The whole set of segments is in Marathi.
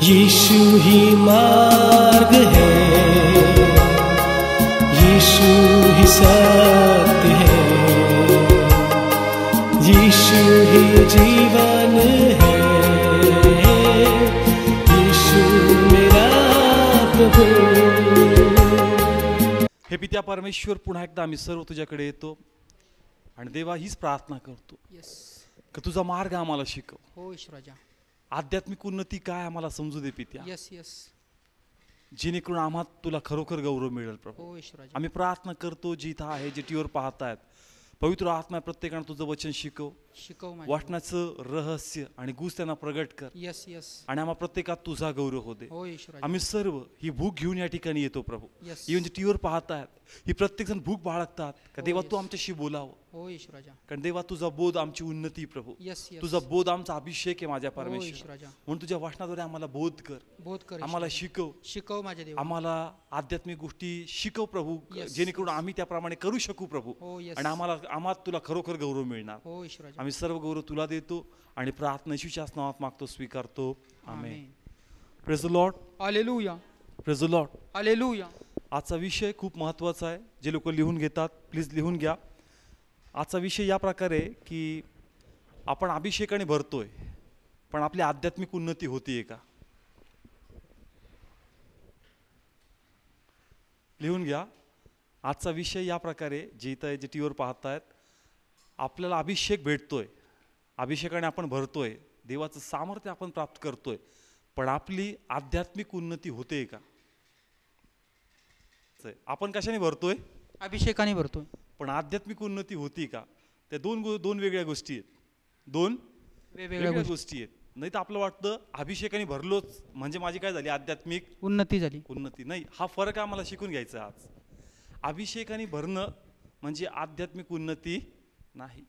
यीशु ही मार्ग है, यीशु ही सत्य है, यीशु ही जीवन है, यीशु मेरा प्रभु। हे पित्या परमेश्वर, पुन्हा एकदा आम्ही सर्व तुझ्याकडे येतो आणि देवा हीच प्रार्थना करतो की तुझा मार्ग आम्हाला शिकव। हो ईश्वराजा, आध्यात्मिक उन्नती काय आम्हाला समजू दे पित्या, यस यस, जेणेकरून आम्हाला तुला खरोखर गौरव मिळेल प्रभू। हो ईश्वराजा, आम्ही प्रार्थना करतो जी इथं आहे, जे टीव्हीवर पाहतायत, पवित्र आत्मा प्रत्येकाने तुझं वचन शिकव, माझ्या वाटण्याचं रहस्य आणि गुज त्यांना प्रगट कर। यस यस, आणि आम्हा प्रत्येकात तुझा गौरव हो दे। हो ईश्वराजा, आम्ही सर्व ही भूक घेऊन या ठिकाणी येतो प्रभू। Yes. इव्हन जे टीव्हीवर पाहतायत ही प्रत्येक जण भूक बाळगतात का हो, देवा yes. तू आमच्याशी बोलावं, हो ईश्वराजा, कारण देवा तुझा बोध आमची उन्नती प्रभू, यस यस, तुझा बोध आमचा अभिषेक आहे माझ्या हो परमेश्वर। ईश्वराजा, म्हणून तुझ्या वचनाद्वारे आम्हाला बोध कर, बोध कर, आम्हाला ईश्वराजा. शिकव, शिकव माझ्या देवा, आम्हाला आध्यात्मिक गोष्टी शिकव प्रभू, Yes, जेणेकरून yes. आम्ही त्याप्रमाणे करू शकू प्रभू। हो यस, आणि आम्हाला तुला खरोखर गौरव मिळणार। हो ईश्वराजा, आम्ही सर्व गौरव तुला देतो आणि प्रार्थना येशूच्या नावात मागतो, स्वीकारतो, amen. Amen. Praise the Lord, hallelujah, praise the Lord. Hallelujah. आजचा विषय खूप महत्त्वाचा आहे, जे लोक लिहून घेतात प्लीज लिहून घ्या। आजचा विषय या प्रकारे की आपण अभिषेकाने भरतोय पण आपली आध्यात्मिक उन्नती होतीये का, लिहून घ्या। आजचा विषय या प्रकारे, जे इथं जे टीव्हीवर पाहतायत, आपल्याला अभिषेक भेटतोय, अभिषेकाने आपण भरतोय, देवाचं सामर्थ्य आपण प्राप्त करतोय, पण आपली आध्यात्मिक उन्नती होते का? आपण कशाने भरतोय? अभिषेकाने भरतोय, पण आध्यात्मिक उन्नती होती का? त्या दोन वेगळ्या गोष्टी आहेत, दोन वेगवेगळ्या गोष्टी आहेत। नाही तर आपलं वाटतं अभिषेकाने भरलोच म्हणजे माझी काय झाली, आध्यात्मिक उन्नती झाली। उन्नती नाही, हा फरक आम्हाला शिकून घ्यायचा आज। अभिषेकाने भरणं म्हणजे आध्यात्मिक उन्नती नाही,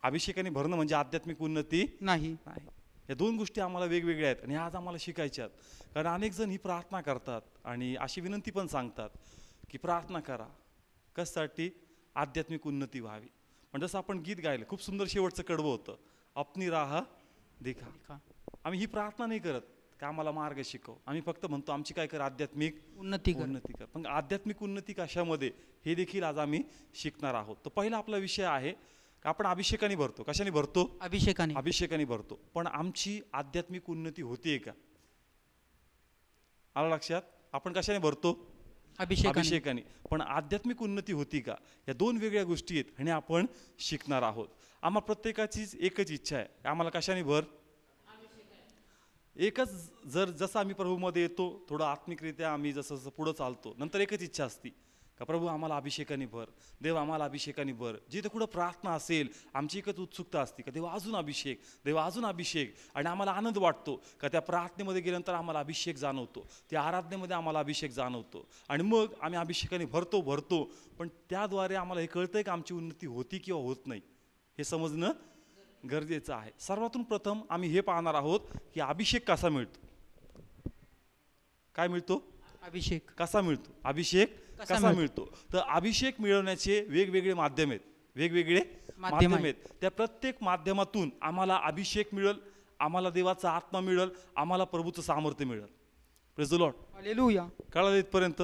अभिषेकाने भरणं म्हणजे आध्यात्मिक उन्नती नाही नाही। या दोन गोष्टी आम्हाला वेगवेगळ्या आहेत आणि आज आम्हाला शिकायच्या आहेत। कारण अनेक जण ही प्रार्थना करतात आणि अशी विनंती पण सांगतात की प्रार्थना करा, कशासाठी? आध्यात्मिक उन्नती व्हावी। पण जसं आपण गीत गायलं, खूप सुंदर शेवटचं कडवं होतं, अपनी राह देखा। आम्ही ही प्रार्थना नाही करत का आम्हाला मार्ग शिकव, आम्ही फक्त म्हणतो आमची काय कर, आध्यात्मिक उन्नती कर। पण आध्यात्मिक उन्नती कशामध्ये हे देखील आज आम्ही शिकणार आहोत। तर पहिला आपला विषय आहे का आपण अभिषेकाने भरतो, कशाने भरतो? अभिषेकाने, अभिषेकाने भरतो, पण आमची आध्यात्मिक उन्नती होतीये का? आलं लक्षात? आपण कशाने भरतो? अभिषेकाने, पण आध्यात्मिक उन्नती होती का? या दोन वेगळ्या गोष्टी आहेत आणि आपण शिकणार आहोत। आम्हा प्रत्येकाचीच एकच इच्छा आहे, आम्हाला कशाने भर? एकच, जसं आम्ही प्रभूमध्ये येतो, थोडं आत्मिकरित्या आम्ही जसं पुढं चालतो, नंतर एकच इच्छा असती का प्रभू आम्हाला अभिषेकाने भर, देव आम्हाला अभिषेकाने भर। जिथे कुठं प्रार्थना असेल आमची एकच उत्सुकता असते का देवा अजून अभिषेक, देवा अजून अभिषेक। आणि आम्हाला आनंद वाटतो का त्या प्रार्थनेमध्ये गेल्यानंतर आम्हाला अभिषेक जाणवतो, त्या आराधनेमध्ये आम्हाला अभिषेक जाणवतो आणि मग आम्ही अभिषेकाने भरतो। पण त्याद्वारे आम्हाला हे कळतंय का आमची उन्नती होती किंवा होत नाही, हे समजणं गरजेचं आहे। सर्वातून प्रथम आम्ही हे पाहणार आहोत की अभिषेक कसा मिळतो, काय मिळतो? अभिषेक कसा मिळतो, अभिषेक कसा मिळतो? तर अभिषेक मिळवण्याचे वेगवेगळे माध्यम आहेत, वेगवेगळे माध्यम आहेत। त्या प्रत्येक माध्यमातून आम्हाला अभिषेक मिळेल, आम्हाला देवाचा आत्मा मिळेल, आम्हाला प्रभूचं सामर्थ्य मिळेल। Praise the Lord, hallelujah. कळलं इथपर्यंत?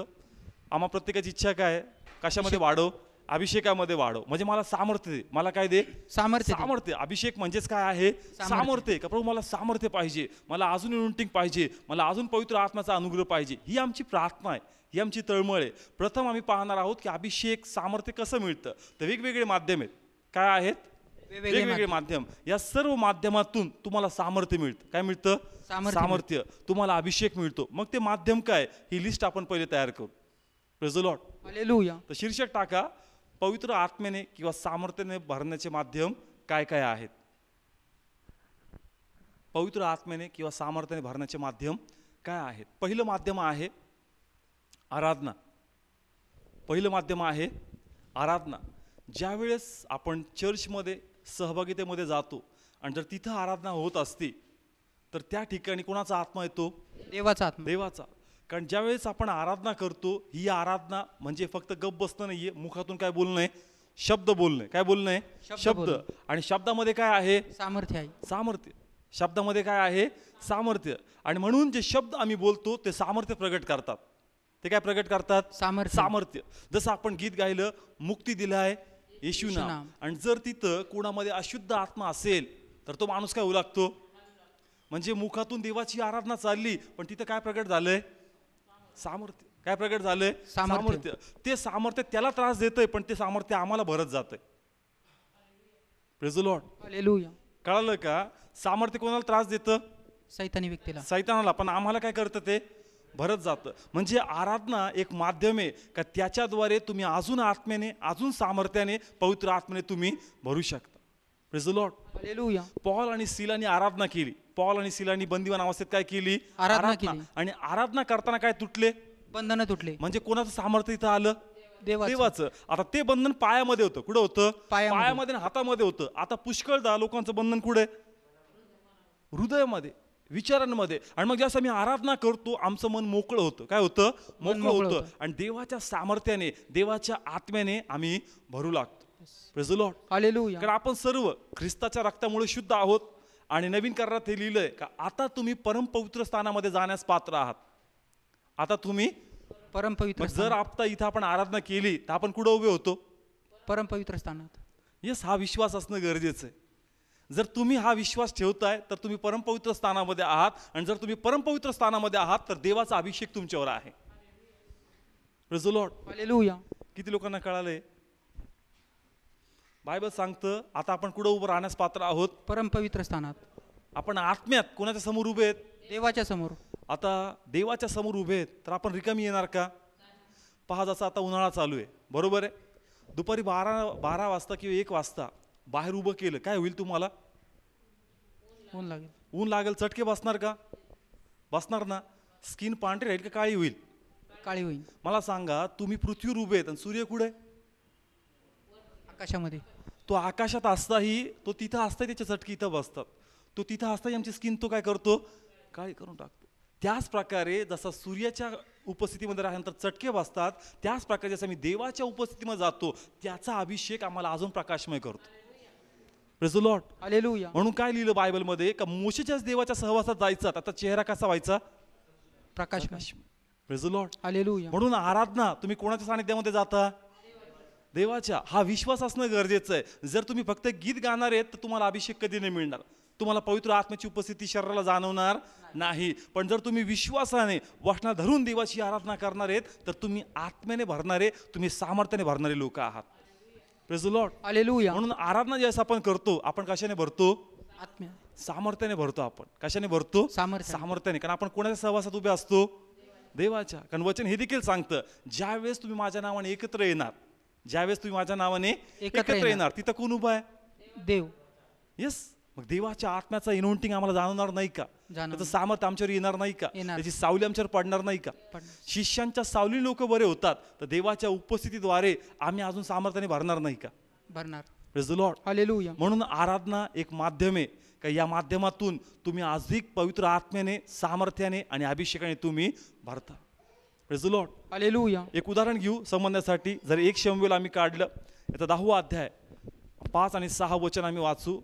आम्हा प्रत्येकाची इच्छा काय? कशामध्ये वाढव? अभिषेकामध्ये वाढव, म्हणजे मला सामर्थ्य दे। मला काय दे? सामर्थ्य। अभिषेक म्हणजेच काय आहे? सामर्थ्य। का प्रभू मला सामर्थ्य पाहिजे, मला अजून अनॉइंटिंग पाहिजे, मला अजून पवित्र आत्म्याचा अनुग्रह पाहिजे। ही आमची प्रार्थना आहे, ही आमची तळमळ आहे। प्रथम आम्ही पाहणार आहोत की अभिषेक, सामर्थ्य कसं मिळतं। तर वेगवेगळे माध्यम आहेत, काय आहेत? वेगवेगळे माध्यम। या सर्व माध्यमातून तुम्हाला सामर्थ्य मिळतं। काय मिळतं? सामर्थ्य। तुम्हाला अभिषेक मिळतो। मग ते माध्यम काय, ही लिस्ट आपण पहिले तयार करू। Praise the Lord, hallelujah. तर शीर्षक टाका, पवित्र आत्म्याने किंवा सामर्थ्याने भरण्याचे माध्यम काय काय आहेत? पवित्र आत्म्याने किंवा सामर्थ्याने भरण्याचे माध्यम काय आहेत? पहिलं माध्यम आहे आराधना। पहिलं माध्यम आहे आराधना। ज्यावेळेस आपण चर्चमध्ये सहभागितेमध्ये जातो आणि जर तिथं आराधना होत असती तर त्या ठिकाणी कोणाचा आत्मा येतो? देवाचा। कारण ज्यावेळेस आपण आराधना करतो, ही आराधना म्हणजे फक्त गप्प बसणं नाहीये, मुखातून काय बोलणं आहे? शब्द बोलणे। काय बोलणं आहे? शब्द। आणि शब्दामध्ये काय आहे? सामर्थ्य आहे। सामर्थ्य। शब्दामध्ये काय आहे? सामर्थ्य. आणि म्हणून जे शब्द आम्ही बोलतो ते सामर्थ्य प्रगट करतात. ते काय प्रगट करतात? सामर्थ्य. जसं आपण गीत गायलं, मुक्ती दिलाय येशू नाम. आणि जर तिथं कोणामध्ये अशुद्ध आत्मा असेल तर तो माणूस काय होऊ लागतो? म्हणजे मुखातून देवाची आराधना चालली पण तिथं काय प्रगट झालंय? सामर्थ्य. काय प्रगट झालंय? सामर्थ्य. ते सामर्थ्य त्याला त्रास देतंय पण ते सामर्थ्य आम्हाला भरत जातंय. Praise the Lord. हालेलुया. कळलं का? सामर्थ्य कोणाला त्रास देतं? सैतानी व्यक्तीला. सैतानाला. पण आम्हाला काय करतं? ते भरत जातं. म्हणजे आराधना एक माध्यम आहे का त्याच्याद्वारे तुम्ही अजून आत्म्याने, अजून सामर्थ्याने, पवित्र आत्म्याने तुम्ही भरू शकता. Praise the Lord. Hallelujah. Paul आणि सिलानी आराधना केली. पॉल आणि सिलानी बंदिवान अवस्थेत काय केली? आराधना केली. आणि आराधना करताना काय तुटले? बंधनं तुटले. म्हणजे कोणाचं सामर्थ्य इथं आलं? देवाचं. आता ते बंधन पायामध्ये होतं. कुठं होतं? पायामध्ये आणि हातामध्ये होतं. आता पुष्कळदा लोकांचं बंधन कुठे? हृदयामध्ये, विचारांमध्ये. आणि मग जसं मी आराधना करतो आमचं मन मोकळं होतं. काय होतं? मोकळं होतं. आणि देवाच्या सामर्थ्याने, देवाच्या आत्म्याने आम्ही भरू लागतो. Praise the Lord. हालेलुया. कारण आपण सर्व ख्रिस्ताच्या रक्तामुळे शुद्ध आहोत. आणि नवीन करारात हे लिहिलंय का आता तुम्ही परमपवित्र स्थानामध्ये जाण्यास पात्र आहात. आता तुम्ही परमपवित्र. जर आता इथं आपण आराधना केली तर आपण कुठं उभे होतो? परमपवित्र स्थानात. येस, हा विश्वास असणं गरजेचं आहे. जर तुम्ही हा विश्वास ठेवताय तर तुम्ही परमपवित्र स्थानामध्ये आहात. आणि जर तुम्ही परमपवित्र स्थानामध्ये आहात तर देवाचा अभिषेक तुमच्यावर आहे. Praise the Lord. हालेलुया. किती लोकांना कळालंय? बायबल सांगतं आता आपण कुठं उभं राहण्यास पात्र आहोत? परमपवित्र स्थानात. आपण आत्म्यात कोणाच्या समोर उभे आहेत? देवाच्या समोर. आता देवाच्या समोर उभे आहेत तर आपण रिकामी येणार का? पहा, जसं आता उन्हाळा चालू आहे, बरोबर आहे. दुपारी 12 वाजता किंवा 1 वाजता बाहेर उभं केलं काय होईल तुम्हाला? ऊन लागेल. ऊन लागेल. चटके बसणार का? बसणार ना. स्किन पांढरी राहील का काळी होईल? काळी होईल. मला सांगा, तुम्ही पृथ्वीवर उभे आहेत आणि सूर्य कुठे? आकाशामध्ये. तो आकाशात असताही, तो तिथं असताही त्याचे चटके इथं बसतात. तो तिथं असताही आमची स्किन तो काय करतो? काळी करून टाकतो. त्याच प्रकारे जसा सूर्याच्या उपस्थितीमध्ये राहिल्यानंतर चटके बसतात, त्याच प्रकारे जसं मी देवाच्या उपस्थितीमध्ये जातो त्याचा अभिषेक आम्हाला अजून प्रकाशमय करतो. Praise the Lord. हालेलुया. म्हणून काय लिहिलं बायबलमध्ये का मोशेच्याच देवाच्या सहवासात जायचं, आता चेहरा कसा व्हायचा? प्रकाशमय. Praise the Lord. हालेलुया. म्हणून आराधना तुम्ही कोणाच्या सानिध्यामध्ये जाता? देवाच्या. हा विश्वास असणं गरजेचं आहे. जर तुम्ही फक्त गीत गाणार आहेत तर तुम्हाला अभिषेक कधी नाही मिळणार. तुम्हाला पवित्र आत्म्याची उपस्थिती शरीराला जाणवणार नाही. पण जर तुम्ही विश्वासाने वचना धरून देवाची आराधना करणार आहेत तर तुम्ही आत्म्याने भरणारे, तुम्ही सामर्थ्याने भरणारे लोक आहात. Praise the Lord. हालेलुया. म्हणून आराधना ज्यावेळेस आपण करतो आपण कशाने भरतो? आत्म्या. सामर्थ्याने भरतो. आपण कशाने भरतो? सामर्थ्याने. कारण आपण कोणाच्या सहवासात उभे असतो? देवाच्या. कारण वचन हे देखील सांगतं ज्यावेळेस तुम्ही माझ्या नावाने एकत्र येणार, ज्यावेळेस तुम्ही माझ्या नावाने एकत्र येणार तिथं कोण उभा आहे? देव. येस. मग देवाच्या आत्म्याचा इनोंटिंग आम्हाला जाणवणार नाही का? त्याचं सामर्थ्य आमच्यावर येणार नाही का? त्याची सावली आमच्यावर पडणार नाही का? शिष्यांच्या सावली लोक बरे होतात तर देवाच्या उपस्थितीद्वारे आम्ही अजून सामर्थ्याने भरणार नाही का? भरणार. Praise the Lord. हालेलुया. म्हणून आराधना एक माध्यम आहे का या माध्यमातून तुम्ही अधिक पवित्र आत्म्याने, सामर्थ्याने आणि अभिषेकाने तुम्ही भरता. Praise the Lord. हालेलुया. एक उदाहरण घेऊ समजण्यासाठी. जर 1 शमूएल आम्ही काढलं, याचा 10वा अध्याय 5 आणि 6 वचन आम्ही वाचू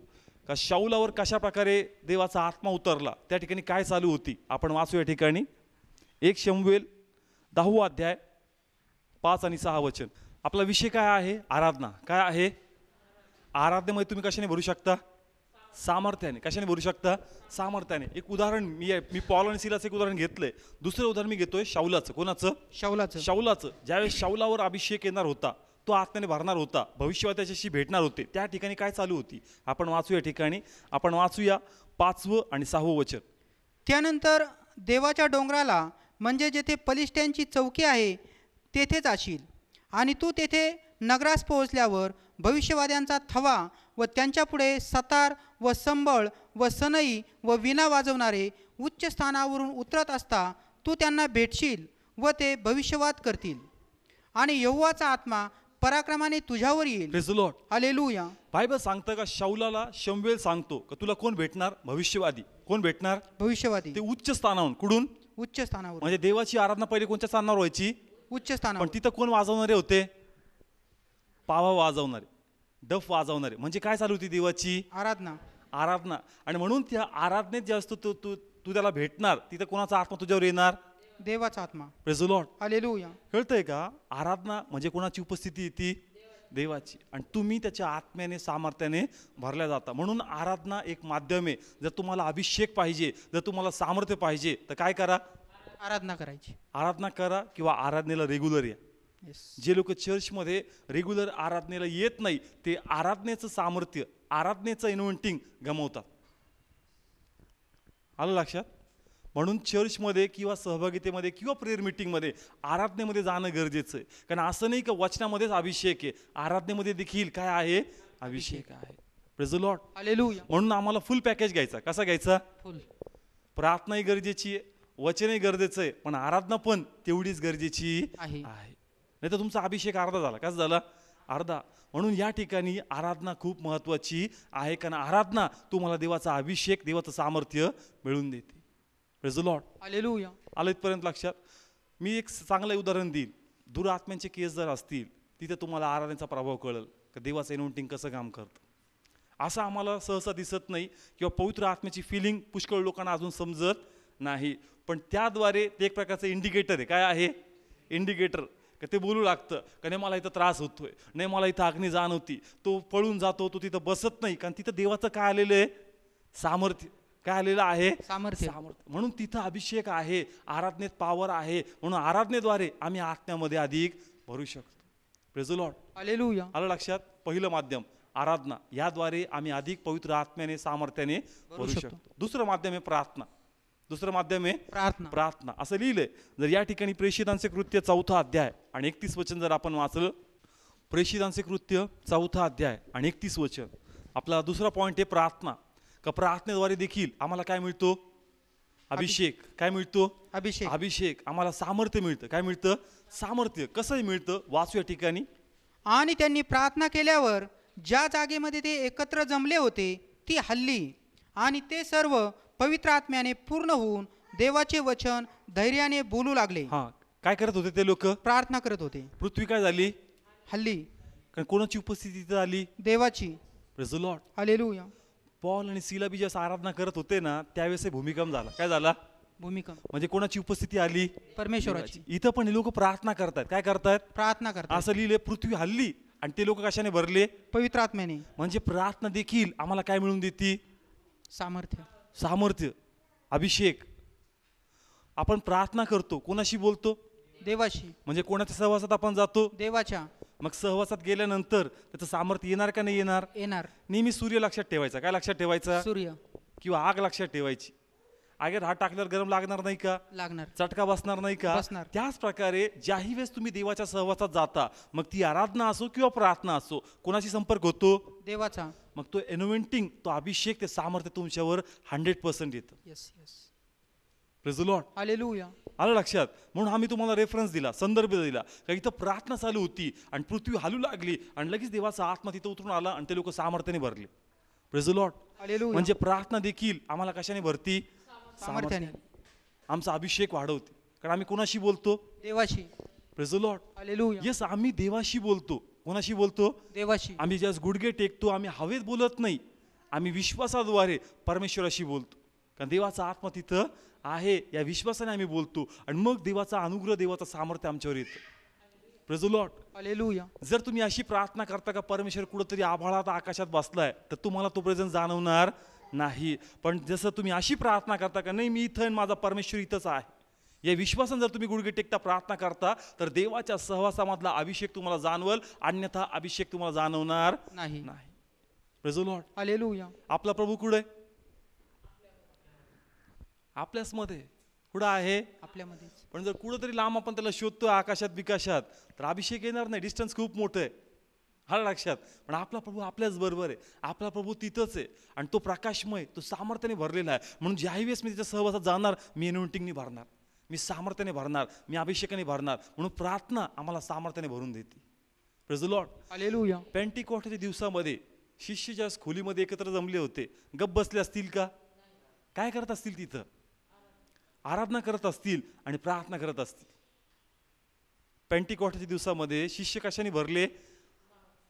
का शाऊलावर कशा प्रकारे देवाचा आत्मा उतरला, त्या ठिकाणी काय चालू होती आपण वाचू. या ठिकाणी 1 शमूएल 10वा अध्याय 5 आणि 6 वचन. आपला विषय काय आहे? आराधना. काय आहे? आराधनेमध्ये तुम्ही कशाने भरू शकता? सामर्थ्याने. कशाने भरू शकता? सामर्थ्याने. एक उदाहरण मी पॉल आणि सिलाचं एक उदाहरण घेतलंय. दुसरं उदाहरण मी घेतोय शाऊलाचं. कोणाचं? शाऊलाचं. ज्यावेळेस शाऊलावर अभिषेक येणार होता, तो आत्म्याने भरणार होता, भविष्यवाणी त्याच्याशी भेटणार होते, त्या ठिकाणी काय चालू होती आपण वाचू. या ठिकाणी आपण वाचूया 5वं आणि 6वं वचन. त्यानंतर देवाच्या डोंगराला म्हणजे जेथे पलिष्ट्यांची चौकी आहे तेथे जाशील आणि तू तेथे नगरास पोहोचल्यावर भविष्यवाद्यांचा थवा व त्यांच्यापुढे सतार व संबळ व सनई व विणा वाजवणारे उच्च स्थानावरून उतरत असता तू त्यांना भेटशील व ते भविष्यवाद करतील आणि यहोवाचा आत्मा पराक्रमाने तुझ्यावर येईल. Praise the Lord. Hallelujah. Bible सांगतं का शाऊलाला शमूएल सांगतो का तुला कोण भेटणार? भविष्यवादी. कोण भेटणार? भविष्यवादी. ते उच्च स्थानावरून. कुठून? उच्च स्थानावर. म्हणजे देवाची आराधना पहिले कोणत्या स्थानावर व्हायची? उच्च स्थानावर. पण तिथं कोण वाजवणारे होते? पावा वाजवणारे, डफ वाजवणारे. म्हणजे काय चालू होती? देवाची आराधना. आराधना. आणि म्हणून त्या आराधनेत जे असतो तू तू तू त्याला भेटणार, तिथं कोणाचा आत्मा तुझ्यावर येणार? देवाचा आत्मा. Praise the Lord. हालेलुया. कळतंय का? आराधना म्हणजे कोणाची उपस्थिती येते? देवाची. आणि तुम्ही त्याच्या आत्म्याने सामर्थ्याने भरल्या जाता. म्हणून आराधना एक माध्यम आहे. जर तुम्हाला अभिषेक पाहिजे, जर तुम्हाला सामर्थ्य पाहिजे, तर काय करा? आराधना करायची. आराधना करा किंवा आराधनेला रेग्युलर या. जे लोक चर्चमध्ये रेग्युलर आराधनेला येत नाही, ते आराधनेचं सामर्थ्य, आराधनेचं इन्व्हेंटिंग गमावतात. आलं लक्षात? म्हणून चर्चमध्ये किंवा सहभागितेमध्ये किंवा प्रेयर मीटिंगमध्ये आराधनेमध्ये जाणं गरजेचं आहे. कारण असं नाही का वचनामध्येच अभिषेक आहे, आराधनेमध्ये देखील काय आहे? अभिषेक आहे. Praise the Lord. हालेलुया. म्हणून आम्हाला फुल पॅकेज घ्यायचा. कसा घ्यायचा? फुल. प्रार्थनाही गरजेची आहे, वचनही गरजेचं आहे, पण आराधना पण तेवढीच गरजेची आहे. नाही तर तुमचा अभिषेक अर्धा झाला. कसं झाला? अर्धा. म्हणून या ठिकाणी आराधना खूप महत्वाची आहे, कारण आराधना तुम्हाला देवाचा अभिषेक, देवाचं सामर्थ्य मिळवून देते. Praise the Lord. हालेलुया. आलं इथपर्यंत लक्षात? मी एक चांगलं उदाहरण देईन. दुरात्म्यांचे केस जर असतील, तिथे तुम्हाला आराधनेचा प्रभाव कळेल का देवाचं इन्व्हेंटिंग कसं काम करतं. असं आम्हाला सहसा दिसत नाही किंवा पवित्र आत्म्याची फिलिंग पुष्कळ लोकांना अजून समजत नाही, पण त्याद्वारे ते एक प्रकारचं इंडिकेटर आहे. काय आहे? इंडिकेटर. का ते बोलू लागतं का नाही मला इथं त्रास होतोय, नाही मला इथं अग्नी जाणवती, तो पळून जातो, तो तिथं बसत नाही, कारण तिथं देवाचं काय आलेलं आहे? सामर्थ्य. काय आलेलं आहे? सामर्थ्य. म्हणून तिथं अभिषेक आहे, आराधनेत पॉवर आहे. म्हणून आराधनेद्वारे आम्ही आत्म्यामध्ये अधिक भरू शकतो. Praise the Lord. हालेलुया. आलं लक्षात? पहिलं माध्यम आराधना, याद्वारे आम्ही अधिक पवित्र आत्म्याने सामर्थ्याने भरू शकतो. दुसरं माध्यम आहे प्रार्थना. दुसरं माध्यम आहे प्रार्थना. असं लिहिलंय. जर या ठिकाणी प्रेषितांचे कृत्य 4 अध्याय आणि 31 वचन जर आपण वाचलं, प्रेषितांचे कृत्य 4 अध्याय आणि 31 वचन, आपला दुसरा पॉइंट आहे प्रार्थना. का प्रार्थनेद्वारे देखील आम्हाला काय मिळतो? अभिषेक. काय मिळतो? अभिषेक. अभिषेक. आम्हाला सामर्थ्य मिळतं. काय मिळतं? सामर्थ्य. कसंही मिळतं, वाचू या ठिकाणी. आणि त्यांनी प्रार्थना केल्यावर ज्या जागेमध्ये ते एकत्र जमले होते ती हल्ली, आणि ते सर्व पवित्र आत्म्याने पूर्ण होऊन देवाचे वचन धैर्याने बोलू लागले. हा, काय करत होते ते लोक? प्रार्थना करत होते. पृथ्वी काय झाली? हल्ली. कारण कोणाची उपस्थिती तिथं आली? देवाची. Praise the Lord. Hallelujah. Paul आणि सीला बी ज्या आराधना करत होते ना, त्यावेळेस भूमिकंप झाला. काय झाला? भूमिकंप. म्हणजे कोणाची उपस्थिती आली? परमेश्वराची. इथं पण लोक प्रार्थना करतात. काय करतात? प्रार्थना करतात. असं लिहिले पृथ्वी हल्ली, आणि ते लोक कशाने भरले? पवित्र आत्म्याने. म्हणजे प्रार्थना देखील आम्हाला काय मिळून देते? सामर्थ्य. सामर्थ्य, अभिषेक. आपण प्रार्थना करतो, कोणाशी बोलतो? देवाशी. म्हणजे कोणाच्या सहवासात आपण जातो? देवाच्या. मग सहवासात गेल्यानंतर त्याचं सामर्थ्य येणार का नाही येणार? येणार. नेहमी सूर्य लक्षात ठेवायचा. काय लक्षात ठेवायचा? सूर्य. किंवा आग लक्षात ठेवायची. आगीत हात टाकल्यावर गरम लागणार नाही का? लागणार. चटका बसणार नाही का? बसणार. त्याच प्रकारे ज्याही वेळेस तुम्ही देवाच्या सहवासात जाता, मग ती आराधना असो किंवा प्रार्थना असो, कोणाशी संपर्क होतो? देवाचा. मग तो इन्व्हेंटिंग, तो अभिषेक, ते सामर्थ्य तुमच्यावर 100% येतं. Yes yes. Praise the Lord. Hallelujah. आलं लक्षात? म्हणून आम्ही तुम्हाला रेफरन्स दिला, संदर्भ दिला, का इथं प्रार्थना चालू होती आणि पृथ्वी हलू लागली आणि लगेच देवाचा आत्मा तिथं उतरून आला आणि ते लोक सामर्थ्याने भरले. Praise the Lord. हालेलुया. म्हणजे प्रार्थना देखील आम्हाला कशाने भरती? सामर्थ्याने. आमचा अभिषेक वाढवते. कारण आम्ही कोणाशी बोलतो? देवाशी. Praise the Lord. Hallelujah. Yes, आम्ही देवाशी बोलतो. कोणाशी बोलतो? देवाशी. आम्ही ज्यास गुडघे टेकतो, आम्ही हवेत बोलत नाही, आम्ही विश्वासाद्वारे परमेश्वराशी बोलतो. कारण देवाचा आत्मा तिथं आहे, या विश्वासाने आम्ही बोलतो आणि मग देवाचा अनुग्रह, देवाचा सामर्थ्य आमच्यावर येतं. Praise the Lord. हालेलुया. जर तुम्ही अशी प्रार्थना करता का परमेश्वर कुठंतरी आभाळात आकाशात बसलाय, तर तुम्हाला तो प्रेझेन्स जाणवणार नाही. पण जसं तुम्ही अशी प्रार्थना करता का नाही मी इथं, माझा परमेश्वर इथंच आहे, या विश्वासाने जर तुम्ही गुडघे टेकता प्रार्थना करता, तर देवाच्या सहवासामधला अभिषेक तुम्हाला जाणवल, अन्यथा अभिषेक तुम्हाला जाणवणार नाही. Praise the Lord. हालेलुया. आपला प्रभू कुठे? आपल्याच मध्ये. कुठं आहे? आपल्यामध्ये. पण जर कुठंतरी लांब आपण त्याला शोधतो आकाशात विकाशात, तर अभिषेक येणार नाही. डिस्टन्स खूप मोठं आहे. हा लक्षात. पण आपला प्रभू आपल्याच बरोबर आहे. आपला प्रभू तिथंच आहे आणि तो प्रकाशमय, तो सामर्थ्याने भरलेला आहे. म्हणून ज्याही वेळेस मी त्याच्या सहवासात जाणार, मी एनोइंटिंगने भरणार, मी सामर्थ्याने भरणार, मी अभिषेकाने भरणार. म्हणून प्रार्थना आम्हाला सामर्थ्याने भरून देते. Praise the Lord. हालेलुया. पेंटिकॉस्टच्या दिवसामध्ये शिष्य ज्या खोलीमध्ये एकत्र जमले होते, गप्प बसले असतील का? काय करत असतील तिथं? आराधना करत असतील आणि प्रार्थना करत असतील. पेंटिकॉस्टच्या दिवसामध्ये शिष्य कशाने भरले?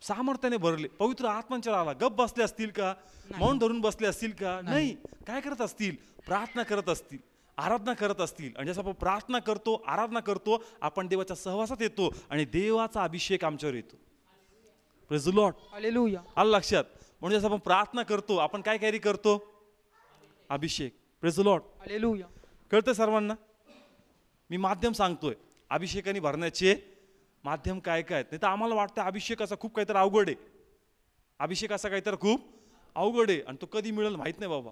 सामर्थ्याने भरले, पवित्र आत्म्यांच्यावर आला. गप बसले असतील का? मौन धरून बसले असतील का? नाही. काय करत असतील? प्रार्थना करत असतील, आराधना करत असतील. आणि जसं आपण प्रार्थना करतो, आराधना करतो, आपण देवाच्या सहवासात येतो आणि देवाचा अभिषेक आमच्यावर येतो. Praise the Lord. हालेलुया. आलं लक्षात? म्हणून जसं आपण प्रार्थना करतो, आपण काय कॅरी करतो? अभिषेक. Praise the Lord. हालेलुया. कळतं सर्वांना? मी माध्यम सांगतोय, अभिषेकाने भरण्याचे माध्यम काय काय आहेत. नाही तर आम्हाला वाटतं अभिषेकाचा खूप काहीतरी अवघड आहे, अभिषेकाचा काहीतरी खूप अवघड आहे आणि तो कधी मिळेल माहित नाही बाबा.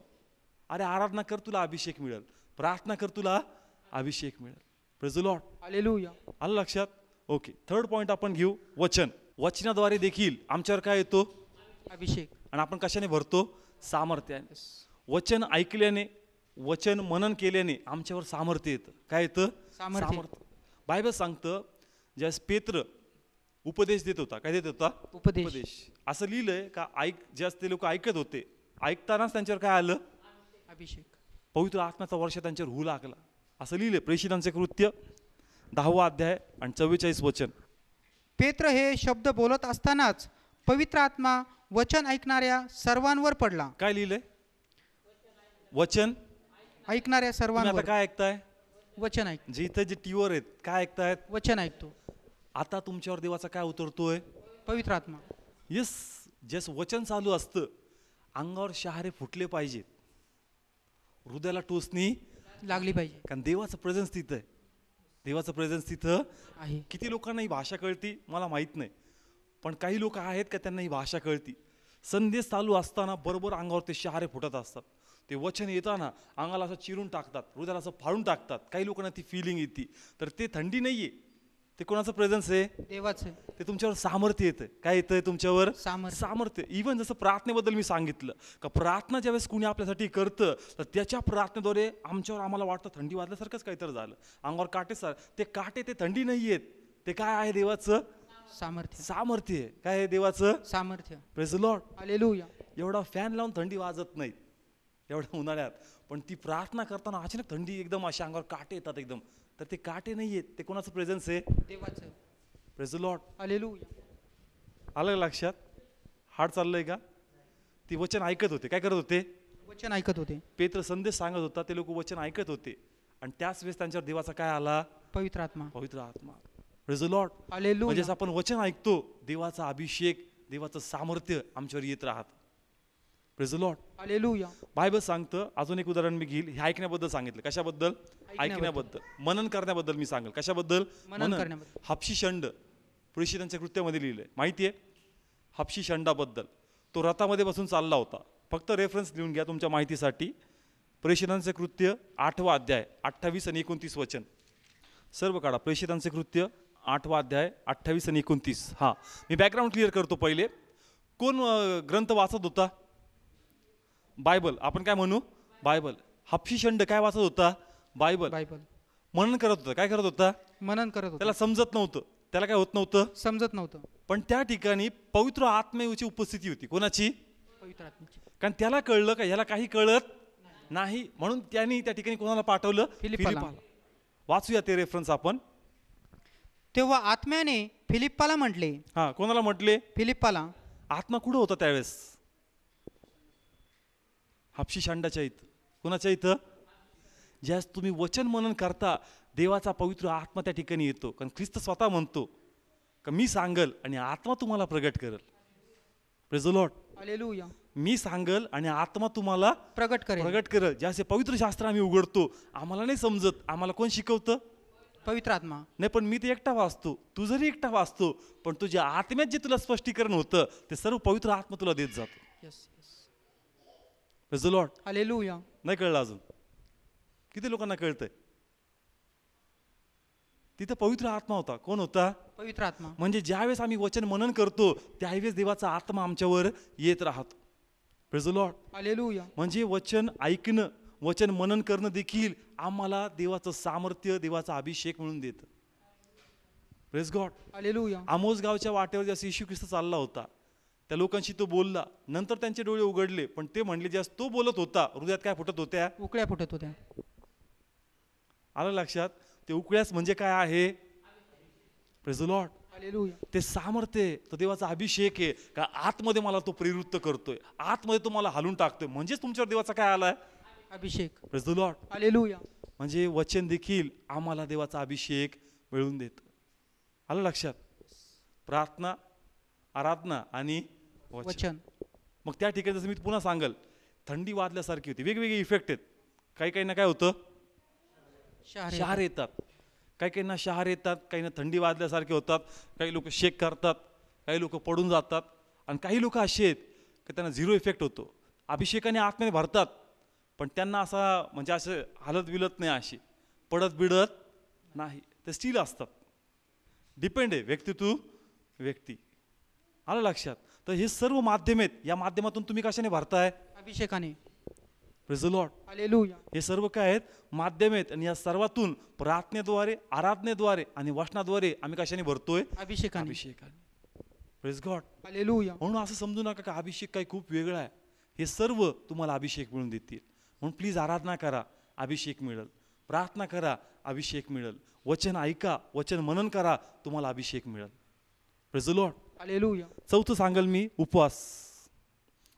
अरे आराधना कर, तुला अभिषेक मिळेल. प्रार्थना कर, तुला अभिषेक मिळेल. Praise the Lord. हालेलुया. आलं लक्षात? ओके. थर्ड पॉइंट आपण घेऊ, वचन. वचनाद्वारे देखील आमच्यावर काय येतो? अभिषेक. आणि आपण कशाने भरतो? सामर्थ्याने. वचन ऐकल्याने, वचन मनन केल्याने आमच्यावर सामर्थ्य येतं. काय येतं? सामर्थ्य. बायबल सांगतं, ज्यावेळेस पेत्र उपदेश देत होता, काय देत होता? उपदेश. असं लिहिलंय का ज्यावेळेस ते लोक ऐकत होते, ऐकतानाच त्यांच्यावर काय आलं? अभिषेक. पवित्र आत्म्याचा वर्ष त्यांच्यावर होऊ लागला. असं लिहिलंय प्रेषितांचे कृत्य 10वा अध्याय आणि 44 वचन. पेत्र हे शब्द बोलत असतानाच पवित्र आत्मा वचन ऐकणाऱ्या सर्वांवर पडला. काय लिहिलंय? वचन ऐकणाऱ्या तुम्ही सर्वांवर. आता काय ऐकताय? वचन ऐक. जे इथं जे टीव्हीवर आहेत काय ऐकतायत? वचन ऐकतो. आता तुमच्यावर देवाचा काय उतरतोय? पवित्र आत्मा. येस. जस वचन चालू असतं, अंगावर शहारे फुटले पाहिजेत, हृदयाला टोचणी लागली पाहिजे. कारण देवाचं प्रेझेन्स तिथं आहे. देवाचं प्रेझेन्स तिथं आहे. किती लोकांना ही भाषा कळती मला माहित नाही, पण काही लोक आहेत का त्यांना ही भाषा कळती. संदेश चालू असताना बरोबर अंगावर ते शहारे फुटत असतात. ते वचन येताना अंगाला असं चिरून टाकतात, हृदयाला असं फाडून टाकतात. काही लोकांना ती फिलिंग येते. तर ते थंडी नाहीये, ते कोणाचं प्रेझेन्स आहे? देवाचं. ते तुमच्यावर सामर्थ्य येतं. काय येतंय तुमच्यावर? सामर्थ्य. सामर्थ्य. इव्हन जसं प्रार्थनेबद्दल मी सांगितलं का प्रार्थना ज्यावेळेस कुणी आपल्यासाठी करतं तर त्याच्या प्रार्थनेद्वारे आम्हाला वाटतं थंडी वाजल्यासारखंच काहीतरी झालं, अंगावर काटे सर. ते काटे ते थंडी नाही आहेत, ते काय आहे? देवाचं सामर्थ्य. सामर्थ्य आहे. काय आहे? देवाचं सामर्थ्य. Praise the Lord. हालेलुया. एवढा फॅन लावून थंडी वाजत नाही एवढ्या उन्हाळ्यात, पण ती प्रार्थना करताना अचानक थंडी एकदम अशा अंगावर काटे येतात एकदम. तर ते काटे नाही आहेत, ते कोणाचं प्रेझेन्स आहे? देवाचं. Praise the Lord. हालेलुया. आलं लक्षात? हाड चाललंय का? ती वचन ऐकत होते. काय करत होते? वचन ऐकत होते. पेत्र संदेश सांगत होता, ते लोक वचन ऐकत होते आणि त्याच वेळेस त्यांच्यावर देवाचा काय आला? पवित्र आत्मा. पवित्र आत्मा. Praise the Lord. हालेलुया. म्हणजे आपण वचन ऐकतो, देवाचा अभिषेक, देवाचं सामर्थ्य आमच्यावर येत राहत. Praise the Lord. Hallelujah. Bible सांगतं, अजून एक उदाहरण मी घेईल. हे ऐकण्याबद्दल सांगितलं. कशाबद्दल? ऐकण्याबद्दल. मनन करण्याबद्दल मी सांगेल. कशाबद्दल? मनन करण्याबद्दल. हबशी षंड प्रेषितांच्या कृत्यामध्ये लिहिलंय, माहितीये? हबशी षंडाबद्दल. तो रथामध्ये बसून चालला होता. फक्त रेफरन्स लिहून घ्या तुमच्या माहितीसाठी. प्रेषितांचे कृत्य 8वा अध्याय 28 आणि 29 वचन. सर्व काढा. प्रेषितांचे कृत्य 8वा अध्याय 28 आणि 29. हा, मी बॅकग्राऊंड क्लिअर करतो पहिले. कोण ग्रंथ वाचत होता? बायबल. आपण काय म्हणू? बायबल. हबशी षंड काय वाचत होता? बायबल. बायबल. मनन करत होता. काय करत होता? मनन करत होता. त्याला समजत नव्हतं, त्याला काय होत नव्हतं? समजत नव्हतं. पण त्या ठिकाणी पवित्र आत्म्याची उपस्थिती होती. कोणाची? पवित्र आत्म्याची. कारण त्याला कळलं का ह्याला काही कळत नाही, म्हणून त्यांनी त्या ठिकाणी कोणाला पाठवलं? फिलिप्पाला. वाचूया ते रेफरन्स आपण. तेव्हा आत्म्याने फिलिप्पाला म्हटले. हा, कोणाला म्हटले? फिलिप्पाला. आत्मा कुठं होता त्यावेळेस? हबशी षंडाच्या इथं. कोणाच्या इथं? ज्यास तुम्ही वचन मनन करता, देवाचा पवित्र आत्मा त्या ठिकाणी येतो. कारण ख्रिस्त स्वतः म्हणतो का मी सांगल आणि आत्मा तुम्हाला प्रगट करेल. Praise the Lord. हालेलुया. मी सांगल आणि आत्मा तुम्हाला प्रगट करेल. ज्याचे पवित्र शास्त्र आम्ही उघडतो, आम्हाला नाही समजत, आम्हाला कोण शिकवतं? पवित्र आत्मा. नाही, पण मी ते एकटा वाचतो, तू जरी एकटा वाचतो, पण तुझ्या आत्म्यात जे तुला स्पष्टीकरण होतं ते सर्व पवित्र आत्मा तुला देत जातो. Yes. Praise the Lord. Hallelujah. नाही कळलं अजून? किती लोकांना कळतंय? तिथं पवित्र आत्मा होता. कोण होता? पवित्र आत्मा. म्हणजे ज्यावेळेस आम्ही वचन मनन करतो त्यावेळेस देवाचा आत्मा आमच्यावर येत राहतो. Praise the Lord. हालेलुया. म्हणजे वचन ऐकणं, वचन मनन करणं देखील आम्हाला देवाचं सामर्थ्य, देवाचा अभिषेक म्हणून देतं. Praise God. हालेलुया. आमोस गावच्या वाटेवर जसं येशू ख्रिस्त चालला होता, त्या लोकांशी तो बोलला. नंतर त्यांचे डोळे उघडले, पण ते म्हणले ज्यास तो बोलत होता हृदयात काय फुटत होत्या? उकळ्या फुटत होत्या. आलं लक्षात? ते उकळ्यास म्हणजे काय आहे? Praise the Lord. हालेलुया. ते सामर्थ्य आहे, तो देवाचा अभिषेक आहे का आतमध्ये मला तो प्रवृत्त करतोय, आतमध्ये तो मला हालून टाकतोय, म्हणजेच तुमच्यावर देवाचा काय आलाय अभिषेक. Praise the Lord. हालेलुया. म्हणजे वचन देखील आम्हाला देवाचा अभिषेक मिळवून देतं. आलं लक्षात? प्रार्थना, आराधना आणि वचन. वचन. मग त्या ठिकाणी जसं मी पुन्हा सांगल, थंडी वाजल्यासारखी होती, वेगवेगळे इफेक्ट आहेत. काही काहींना काय होतं, शहार येतात, काही काहींना शहार येतात, काहींना थंडी वाजल्यासारखे होतात, काही लोक शेक करतात, काही लोक पडून जातात, आणि काही लोक असे आहेत की त्यांना झिरो इफेक्ट होतो. अभिषेकाने आत्म्याने भरतात, पण त्यांना असा म्हणजे असं हालत विलत नाही, अशी पडत बिडत नाही, ते स्टील असतात. डिपेंड आहे व्यक्ती टू व्यक्ती. आलं लक्षात? तर हे सर्व माध्यम आहेत, या माध्यमातून तुम्ही कशाने भरताय, अभिषेकाने. Praise the Lord. हालेलुया. हे सर्व काय आहेत, माध्यम आहेत, आणि या सर्वातून प्रार्थनेद्वारे, आराधनेद्वारे आणि वचनाद्वारे आम्ही कशाने भरतोय, अभिषेकाने. अभिषेकाने. Praise God. हालेलुया. म्हणून असं समजू नका का अभिषेक काही खूप वेगळा आहे. हे सर्व तुम्हाला अभिषेक मिळून देतील. म्हणून प्लीज आराधना करा, अभिषेक मिळेल. प्रार्थना करा, अभिषेक मिळेल. वचन ऐका, वचन मनन करा, तुम्हाला अभिषेक मिळेल. Praise the Lord. हालेलुया. चौथं सांगाल मी, उपवास.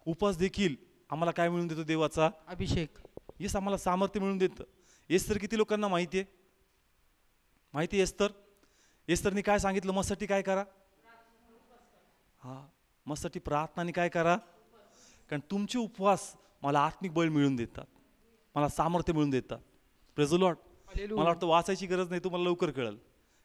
उपवास देखील आम्हाला काय मिळून देतो, देवाचा अभिषेक. येस, आम्हाला सामर्थ्य मिळून देतं. येस तर किती लोकांना माहिती आहे, माहिती येस तर. येस तरनी काय सांगितलं, मस्साठी काय करा, हा मस्साठी प्रार्थना काय करा, कारण तुमचे उपवास मला आत्मिक बळ मिळून देतात, मला सामर्थ्य मिळून देतात. Praise the Lord. मला वाटतं वाचायची गरज नाही, तुम्हाला लवकर कळेल.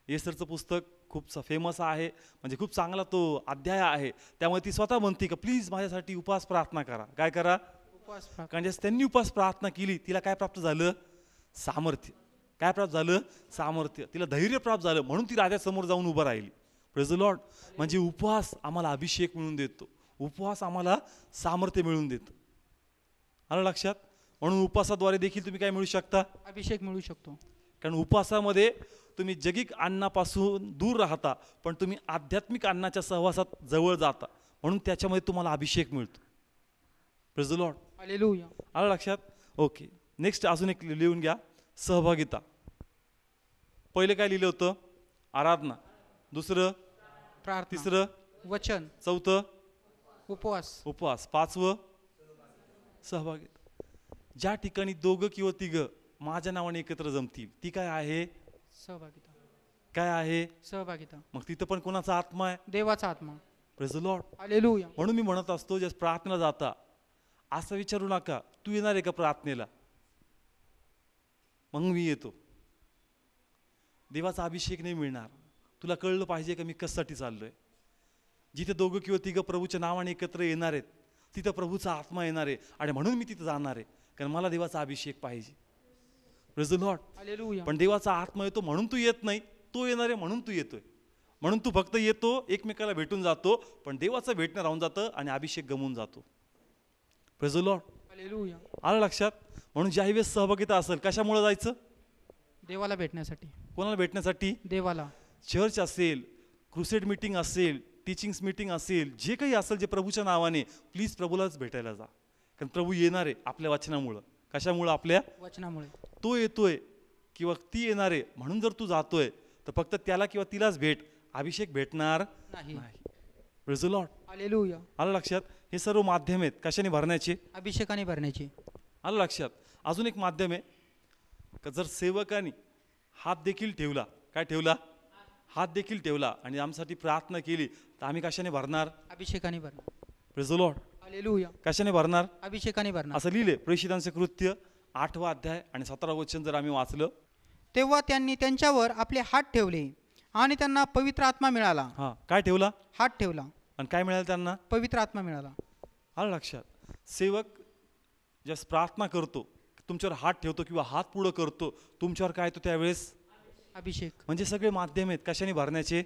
येसरचं पुस्तक खूप फेमस आहे, म्हणजे खूप चांगला तो अध्याय आहे. त्यामुळे ती स्वतः म्हणते का प्लीज माझ्यासाठी उपवास प्रार्थना करा. काय करा, उपवास. कारण जे त्यांनी उपवास प्रार्थना केली, तिला काय प्राप्त झालं, सामर्थ्य. काय प्राप्त झालं, सामर्थ्य. तिला धैर्य प्राप्त झालं, म्हणून ती राजासमोर जाऊन उभं राहिली. Praise the Lord. म्हणजे उपवास आम्हाला अभिषेक मिळून देतो, उपवास आम्हाला सामर्थ्य मिळून देतो. आलं लक्षात? म्हणून उपवासाद्वारे देखील तुम्ही काय मिळू शकता, अभिषेक मिळू शकतो. कारण उपवासामध्ये तुम्ही जगिक अन्नापासून दूर राहता, पण तुम्ही आध्यात्मिक अन्नाच्या सहवासात जवळ जाता, म्हणून त्याच्यामध्ये तुम्हाला अभिषेक मिळतो. Praise the Lord. हालेलुया. आलं लक्षात? ओके. नेक्स्ट अजून एक लिहून घ्या, सहभागिता. पहिले काय लिहिलं होतं, आराधना. दुसरं प्रार्थना. तिसरं वचन. चौथं उपवास. उपवास. पाचवं सहभागिता. ज्या ठिकाणी दोघं किंवा तिघं माझ्या नावाने एकत्र जमतील, ती काय आहे, सहभागिता. काय आहे, सहभागिता. मग तिथं पण कोणाचा आत्मा आहे, देवाचा आत्मा. Praise the Lord. हालेलुया. म्हणून मी म्हणत असतो, ज्या प्रार्थनेला जाता असं विचारू नका तू येणार आहे का प्रार्थनेला, मग मी येतो. देवाचा अभिषेक नाही मिळणार. तुला कळलं पाहिजे का मी कशासाठी चाललोय. जिथे दोघं किंवा तिघं प्रभूच्या नावाने एकत्र येणार आहेत, तिथं प्रभूचा आत्मा येणार आहे, आणि म्हणून मी तिथं जाणार आहे, कारण मला देवाचा अभिषेक पाहिजे. Praise the Lord. हालेलुया. पण देवाचा आत्मा येतो म्हणून तू येत नाही, तो येणार आहे म्हणून तू येतोय. म्हणून तू फक्त येतो, एकमेकाला भेटून जातो, पण देवाचं भेटणं राहून जातं आणि अभिषेक गमून जातो. Praise the Lord. हालेलुया. आलं लक्षात? म्हणून ज्याही वेळेस सहभागिता असेल, कशामुळे जायचं, देवाला भेटण्यासाठी. कोणाला भेटण्यासाठी, देवाला. चर्च असेल, क्रुसेड मीटिंग असेल, टीचिंग्स मीटिंग असेल, जे काही असेल जे प्रभूच्या नावाने, प्लीज प्रभूलाच भेटायला जा, कारण प्रभू येणार आहे आपल्या वचनामुळं. कशामुळं, आपल्या वचनामुळे. तो येतोय किंवा ती येणार आहे, म्हणून जर तू जातोय तर फक्त त्याला किंवा तिलाच भेट, अभिषेक भेटणार नाही. Praise the Lord. हालेलुया. आलं लक्षात? हे सर्व माध्यम आहेत कशाने भरण्याचे, अभिषेकाने भरण्याची. आलं लक्षात? अजून एक माध्यम आहे का, जर सेवकाने हात देखील ठेवला, काय ठेवला, हात देखील ठेवला आणि आमच्यासाठी प्रार्थना केली, तर आम्ही कशाने भरणार, अभिषेकाने भरणार. Praise the Lord. हालेलुया. कशाने भरणार, अभिषेकाने भरणार. असं लिहिले प्रेषितांचे कृत्य 8वा अध्याय आणि 17 वचन जर आम्ही वाचलं. तेव्हा त्यांनी त्यांच्यावर आपले हात ठेवले आणि त्यांना पवित्र आत्मा मिळाला. हा, काय ठेवला, हात ठेवला आणि काय मिळालं त्यांना, पवित्र आत्मा मिळाला. आलं लक्षात? सेवक ज्यास प्रार्थना करतो, तुमच्यावर हात ठेवतो किंवा हात पुढं करतो, तुमच्यावर काय येतो त्यावेळेस, अभिषेक. म्हणजे सगळे माध्यम आहेत कशाने भरण्याचे,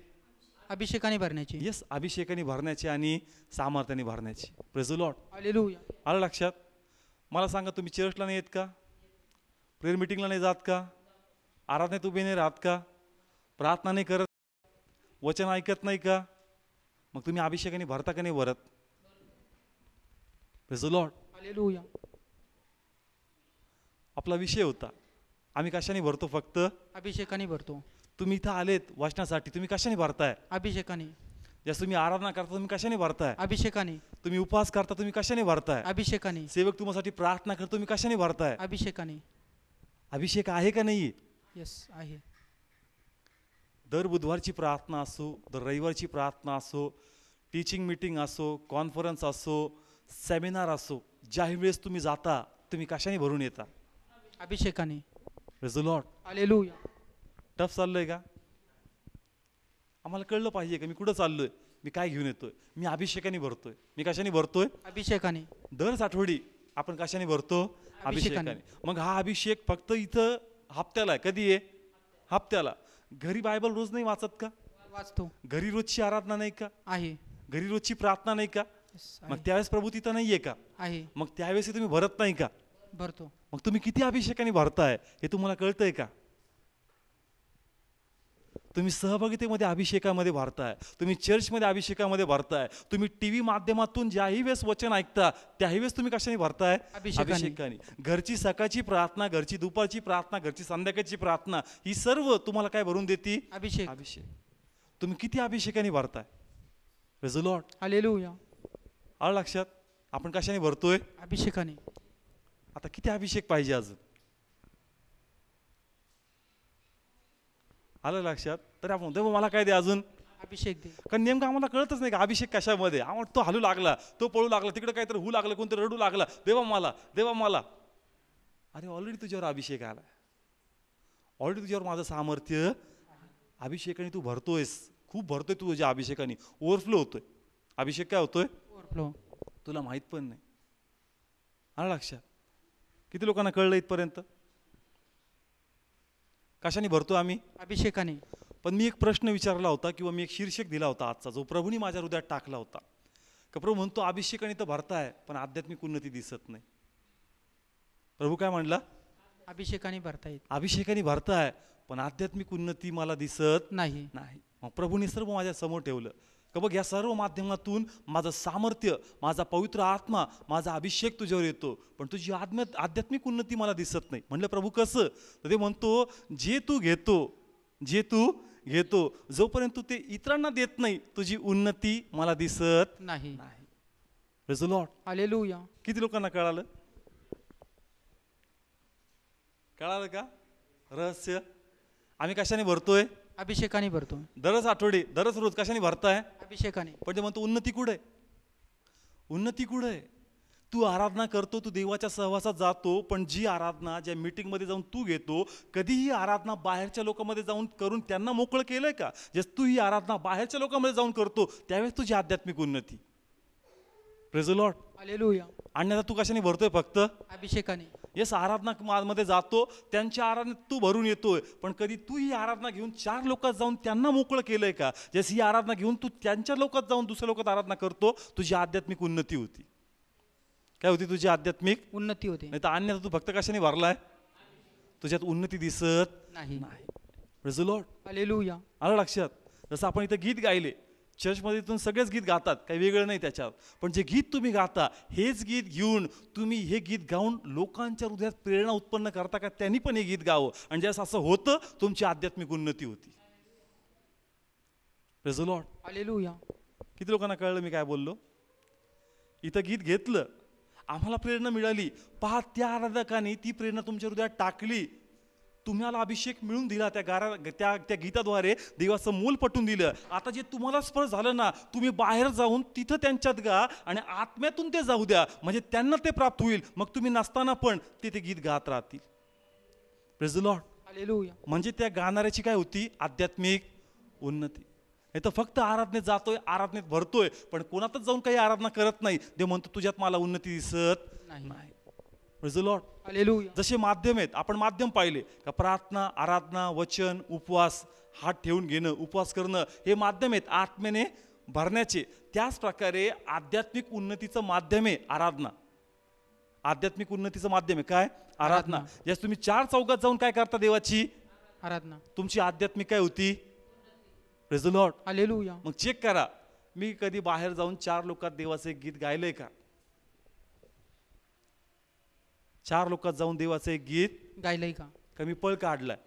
अभिषेकाने भरण्याची. येस, अभिषेकाने भरण्याचे आणि सामर्थ्याने भरण्याचे. Praise the Lord. हालेलुया. आलं लक्षात? मला सांगा, तुम्ही चर्चला नाही येत का, प्रेयर मीटिंगला नाही जात का, आराधनेत उभे नाही राहत का, प्रार्थना नाही करत, वचन ऐकत नाही का, मग तुम्ही अभिषेकाने भरता का नाही भरत. Praise the Lord. हालेलुया. आपला विषय होता आम्ही कशाने भरतो, फक्त अभिषेकाने भरतो. तुम्ही इथं आलेत वाचनासाठी, तुम्ही कशाने भरताय? अभिषेकाने. जसं तुम्ही आराधना करता तुम्ही कशाने भरताय? अभिषेकाने. तुम्ही उपवास करता तुम्ही कशाने भरताय? अभिषेकाने. सेवक तुम्हासाठी प्रार्थना करतो तुम्ही कशाने भरताय? अभिषेकाने. अभिषेक आहे का नाही? यस आहे. दर बुधवारची प्रार्थना असो, दर रविवारची प्रार्थना असो, टीचिंग मीटिंग असो, कॉन्फरन्स असो, सेमिनार असो, ज्याही वेळेस तुम्ही जाता तुम्ही कशाने भरून येता? अभिषेकाने. Praise the Lord. Hallelujah. Tough चाललंय का? आम्हाला कळलं पाहिजे का मी कुठं चाललोय, मी काय घेऊन येतोय? मी अभिषेकाने भरतोय. मी कशाने भरतोय? अभिषेकाने. दर आठवडी आपण कशाने भरतो? अभिषेकाने. मग हा अभिषेक फक्त इथं हप्त्याला आहे. कधी आहे? हप्त्याला. घरी बायबल रोज नाही वाचत का? वाचतो. घरी रोजची आराधना नाही का? आहे. घरी रोजची प्रार्थना नाही का? Yes, मग आहे. त्यावेळेस प्रभू तिथं नाहीये का? आहे. मग त्यावेळेस तुम्ही भरत नाही का? भरतो. मग तुम्ही किती अभिषेकाने भरताय हे तुम्हाला कळतंय का? तुम्ही सहभागितेमध्ये अभिषेकामध्ये भरताय, तुम्ही चर्चमध्ये अभिषेकामध्ये भरताय, तुम्ही टीव्ही माध्यमातून ज्याही वेळेस वचन ऐकता त्याही वेळेस तुम्ही कशाने भरताय? अभिषेकाने. घरची सकाळची प्रार्थना, घरची दुपारची प्रार्थना, घरची संध्याकाळची प्रार्थना, ही सर्व तुम्हाला काय भरून देते? अभिषेक. अभिषेक. तुम्ही किती अभिषेकाने भरताय? Praise the Lord. हालेलुया. आलं लक्षात? आपण कशाने भरतोय? अभिषेकाने. आता किती अभिषेक पाहिजे अजून? आलं लक्षात? तर आपण म्हणतो मला काय दे अजून? अभिषेक दे. कारण नेमकं आम्हाला कळतच नाही का अभिषेक कशामध्ये. आम्हाला तो हलू लागला, तो पळू लागला, तिकडे काहीतरी होऊ लागलं, कोणतरी रडू लागला, देवा मला, देवा मला. अरे ऑलरेडी तुझ्यावर अभिषेक आला, ऑलरेडी तुझ्यावर माझं सामर्थ्य अभिषेकाने तू भरतोयस, खूप भरतोय तू तुझ्या अभिषेकाने, ओव्हरफ्लो होतोय. अभिषेक काय होतोय? ओव्हरफ्लो. तुला माहित पण नाही. आलं लक्षात? किती लोकांना कळलं इथपर्यंत? कशाने भरतो आम्ही? अभिषेकाने. पण मी एक प्रश्न विचारला होता किंवा मी एक शीर्षक दिला होता आजचा, जो प्रभूने माझ्या हृदयात टाकला होता. का प्रभू म्हणतो अभिषेकाने तर भरताय पण आध्यात्मिक उन्नती दिसत नाही. प्रभू काय म्हणला? अभिषेकाने भरता येत. अभिषेकाने भरताय पण आध्यात्मिक उन्नती मला दिसत नाही. नाही. मग प्रभूने सर्व माझ्या समोर ठेवलं का बघ या सर्व माध्यमातून माझं सामर्थ्य, माझा पवित्र आत्मा, माझा अभिषेक तुझ्यावर येतो पण तुझी आध्यात्मिक उन्नती मला दिसत नाही. म्हणलं प्रभू कसं? तर ते म्हणतो जे तू घेतो, जे तू घेतो, जोपर्यंत तू ते इतरांना देत नाही तुझी उन्नती मला दिसत नाही. Praise the Lord. हालेलुया. किती लोकांना कळालं? कळालं का रहस्य? आम्ही कशाने भरतोय? अभिषेकाने भरतो. दरच आठवडे, दरच रोज कशाने भरताय? अभिषेकाने. पण ते म्हणतो उन्नती कुठे? उन्नती कुठे? तू आराधना करतो, तू देवाच्या सहवासात जातो, पण जी आराधना ज्या मीटिंगमध्ये जाऊन तू घेतो, कधीही आराधना बाहेरच्या लोकांमध्ये जाऊन करून त्यांना मोकळं केलंय का? जस तू ही आराधना बाहेरच्या लोकांमध्ये जाऊन करतो त्यावेळेस तुझी आध्यात्मिक उन्नती. Praise the Lord. हालेलुया. आणि आता तू कशाने भरतोय? फक्त अभिषेकाने. येस, आराधना मध्ये जातो, त्यांच्या आराधनेत तू भरून येतोय, पण कधी तू ही आराधना घेऊन 4 लोकात जाऊन त्यांना मोकळं केलंय का? जस ही आराधना घेऊन तू त्यांच्या लोकात जाऊन दुसऱ्या लोकात आराधना करतो, तुझी आध्यात्मिक उन्नती होती. काय होती तुझी आध्यात्मिक उन्नती होते. नाही तर अन्यथा तू फक्त कशाने भरलाय? तुझ्यात उन्नती दिसत नाही. Praise the Lord. हालेलुया. आलं लक्षात? जसं आपण इथं गीत गायले, चर्चमध्ये इथून सगळेच गीत गातात, काही वेगळं नाही त्याच्यात, पण जे गीत तुम्ही गाता हेच गीत घेऊन तुम्ही हे गीत गाऊन लोकांच्या हृदयात प्रेरणा उत्पन्न करता का त्यांनी पण हे गीत गावं, आणि ज्यास असं होतं तुमची आध्यात्मिक उन्नती होती. Praise the Lord. हालेलुया. किती लोकांना कळलं मी काय बोललो? इथं गीत घेतलं, आम्हाला प्रेरणा मिळाली, पहा त्या आराधकाने ती प्रेरणा तुमच्या हृदयात टाकली, तुम्हाला अभिषेक मिळून दिला, त्या गीताद्वारे देवाचं मूल पटून दिलं. आता जे तुम्हाला स्पर्श झालं ना, तुम्ही बाहेर जाऊन तिथं त्यांच्यात गा आणि आत्म्यातून ते जाऊ द्या, म्हणजे त्यांना ते प्राप्त होईल. मग तुम्ही नसताना पण ते गीत गात राहतील. Praise the Lord. हालेलुया. म्हणजे त्या गाणाऱ्याची काय होती? आध्यात्मिक उन्नती. नाही तर फक्त आराधनेत जातोय, आराधनेत भरतोय, पण कोणातच जाऊन काही आराधना करत नाही. देव म्हणतो तुझ्यात मला उन्नती दिसत नाही. Praise the Lord. हालेलुया. जसे माध्यम आहेत, आपण माध्यम पाहिले का? प्रार्थना, आराधना, वचन, उपवास, हात ठेवून घेणं, उपवास करणं, हे माध्यम आहेत आत्म्याने भरण्याचे. त्याच प्रकारे आध्यात्मिक उन्नतीचं माध्यम आहे आराधना. आध्यात्मिक उन्नतीचं माध्यम आहे काय? आराधना. ज्यास तुम्ही 4 चौकात जाऊन काय करता? देवाची आराधना. तुमची आध्यात्मिक काय होती? Praise the Lord. हालेलुया. मग चेक करा, मी कधी बाहेर जाऊन 4 लोकात देवाचं एक गीत गायलंय का? 4 लोकात जाऊन देवाचं एक गीत गायलंय का? मी पळ काढलाय?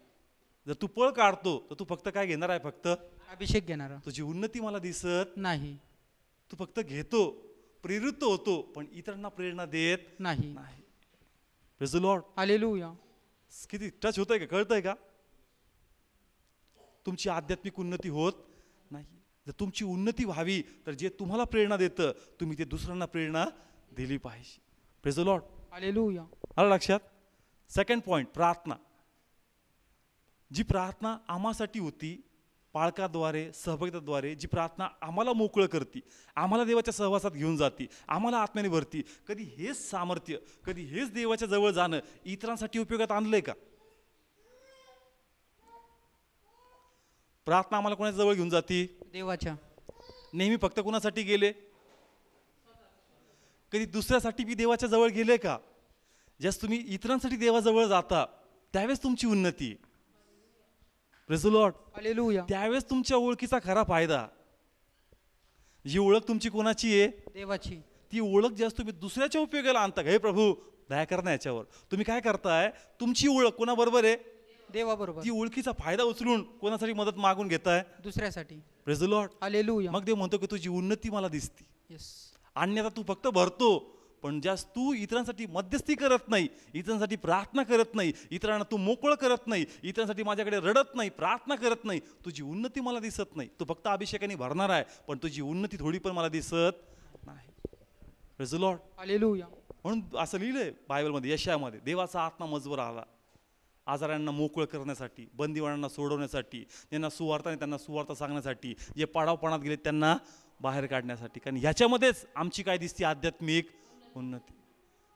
जर तू पळ काढतो तर तू फक्त काय घेणार आहे? फक्त अभिषेक घेणारा तुझी उन्नती मला दिसत नाही. तू फक्त घेतो, प्रेरित होतो, पण इतरांना प्रेरणा देत नाही. नाही. Praise the Lord. हालेलुया. किती टच होतंय का? कळतंय का? तुमची आध्यात्मिक उन्नती होत नाही. जर तुमची उन्नती व्हावी तर जे तुम्हाला प्रेरणा देतं तुम्ही ते दुसऱ्यांना प्रेरणा दिली पाहिजे. Praise the Lord. हालेलुया. आलं लक्षात? सेकंड पॉइंट, प्रार्थना. जी प्रार्थना आम्हासाठी होती, पाळकाद्वारे, सहभागिताद्वारे, जी प्रार्थना आम्हाला मोकळं करते, आम्हाला देवाच्या सहवासात घेऊन जाते, आम्हाला आत्म्याने भरती. कधी हेच सामर्थ्य, कधी हेच देवाच्या जवळ जाणं इतरांसाठी उपयोगात आणलंय का? प्रार्थना आम्हाला कोणाच्या जवळ घेऊन जाते? देवाच्या. नेहमी फक्त कोणासाठी गेले? कधी दुसऱ्यासाठी बी देवाच्या जवळ गेले का? ज्यास तुम्ही इतरांसाठी देवाजवळ जाता त्यावेळेस तुमची उन्नती. Praise the Lord. हालेलुया. त्यावेळेस तुमच्या ओळखीचा खरा फायदा. जी ओळख तुमची कोणाची आहे? देवाची. ती ओळख जास्त तुम्ही दुसऱ्याच्या उपयोगाला आणता. हे प्रभू दया कर ना याच्यावर. तुम्ही काय करताय? तुमची ओळख कोणाबरोबर आहे? देवाबरोबर. ती ओळखीचा फायदा उचलून कोणासाठी मदत मागून घेताय? दुसऱ्यासाठी. Praise the Lord. हालेलुया. मग देव म्हणतो की तुझी उन्नती मला दिसते. येस. अन्यथा तू फक्त भरतो, पण जास्त तू इतरांसाठी मध्यस्थी करत नाही, इतरांसाठी प्रार्थना करत नाही, इतरांना तू मोकळं करत नाही, इतरांसाठी माझ्याकडे रडत नाही, प्रार्थना करत नाही, तुझी उन्नती मला दिसत नाही. तू फक्त अभिषेकाने भरणार आहे, पण तुझी उन्नती थोडी पण मला दिसत नाही. Praise the Lord. हालेलुया. म्हणून असं लिहिलंय बायबलमध्ये, यशायामध्ये, देवाचा आत्मा मजवर आला आजारांना मोकळं करण्यासाठी, बंदिवानांना सोडवण्यासाठी, ज्यांना सुवार्ता नाही त्यांना सुवार्ता सांगण्यासाठी, जे पाडावपणात गेले त्यांना बाहेर काढण्यासाठी. कारण ह्याच्यामध्येच आमची काय दिसते? आध्यात्मिक उन्नती.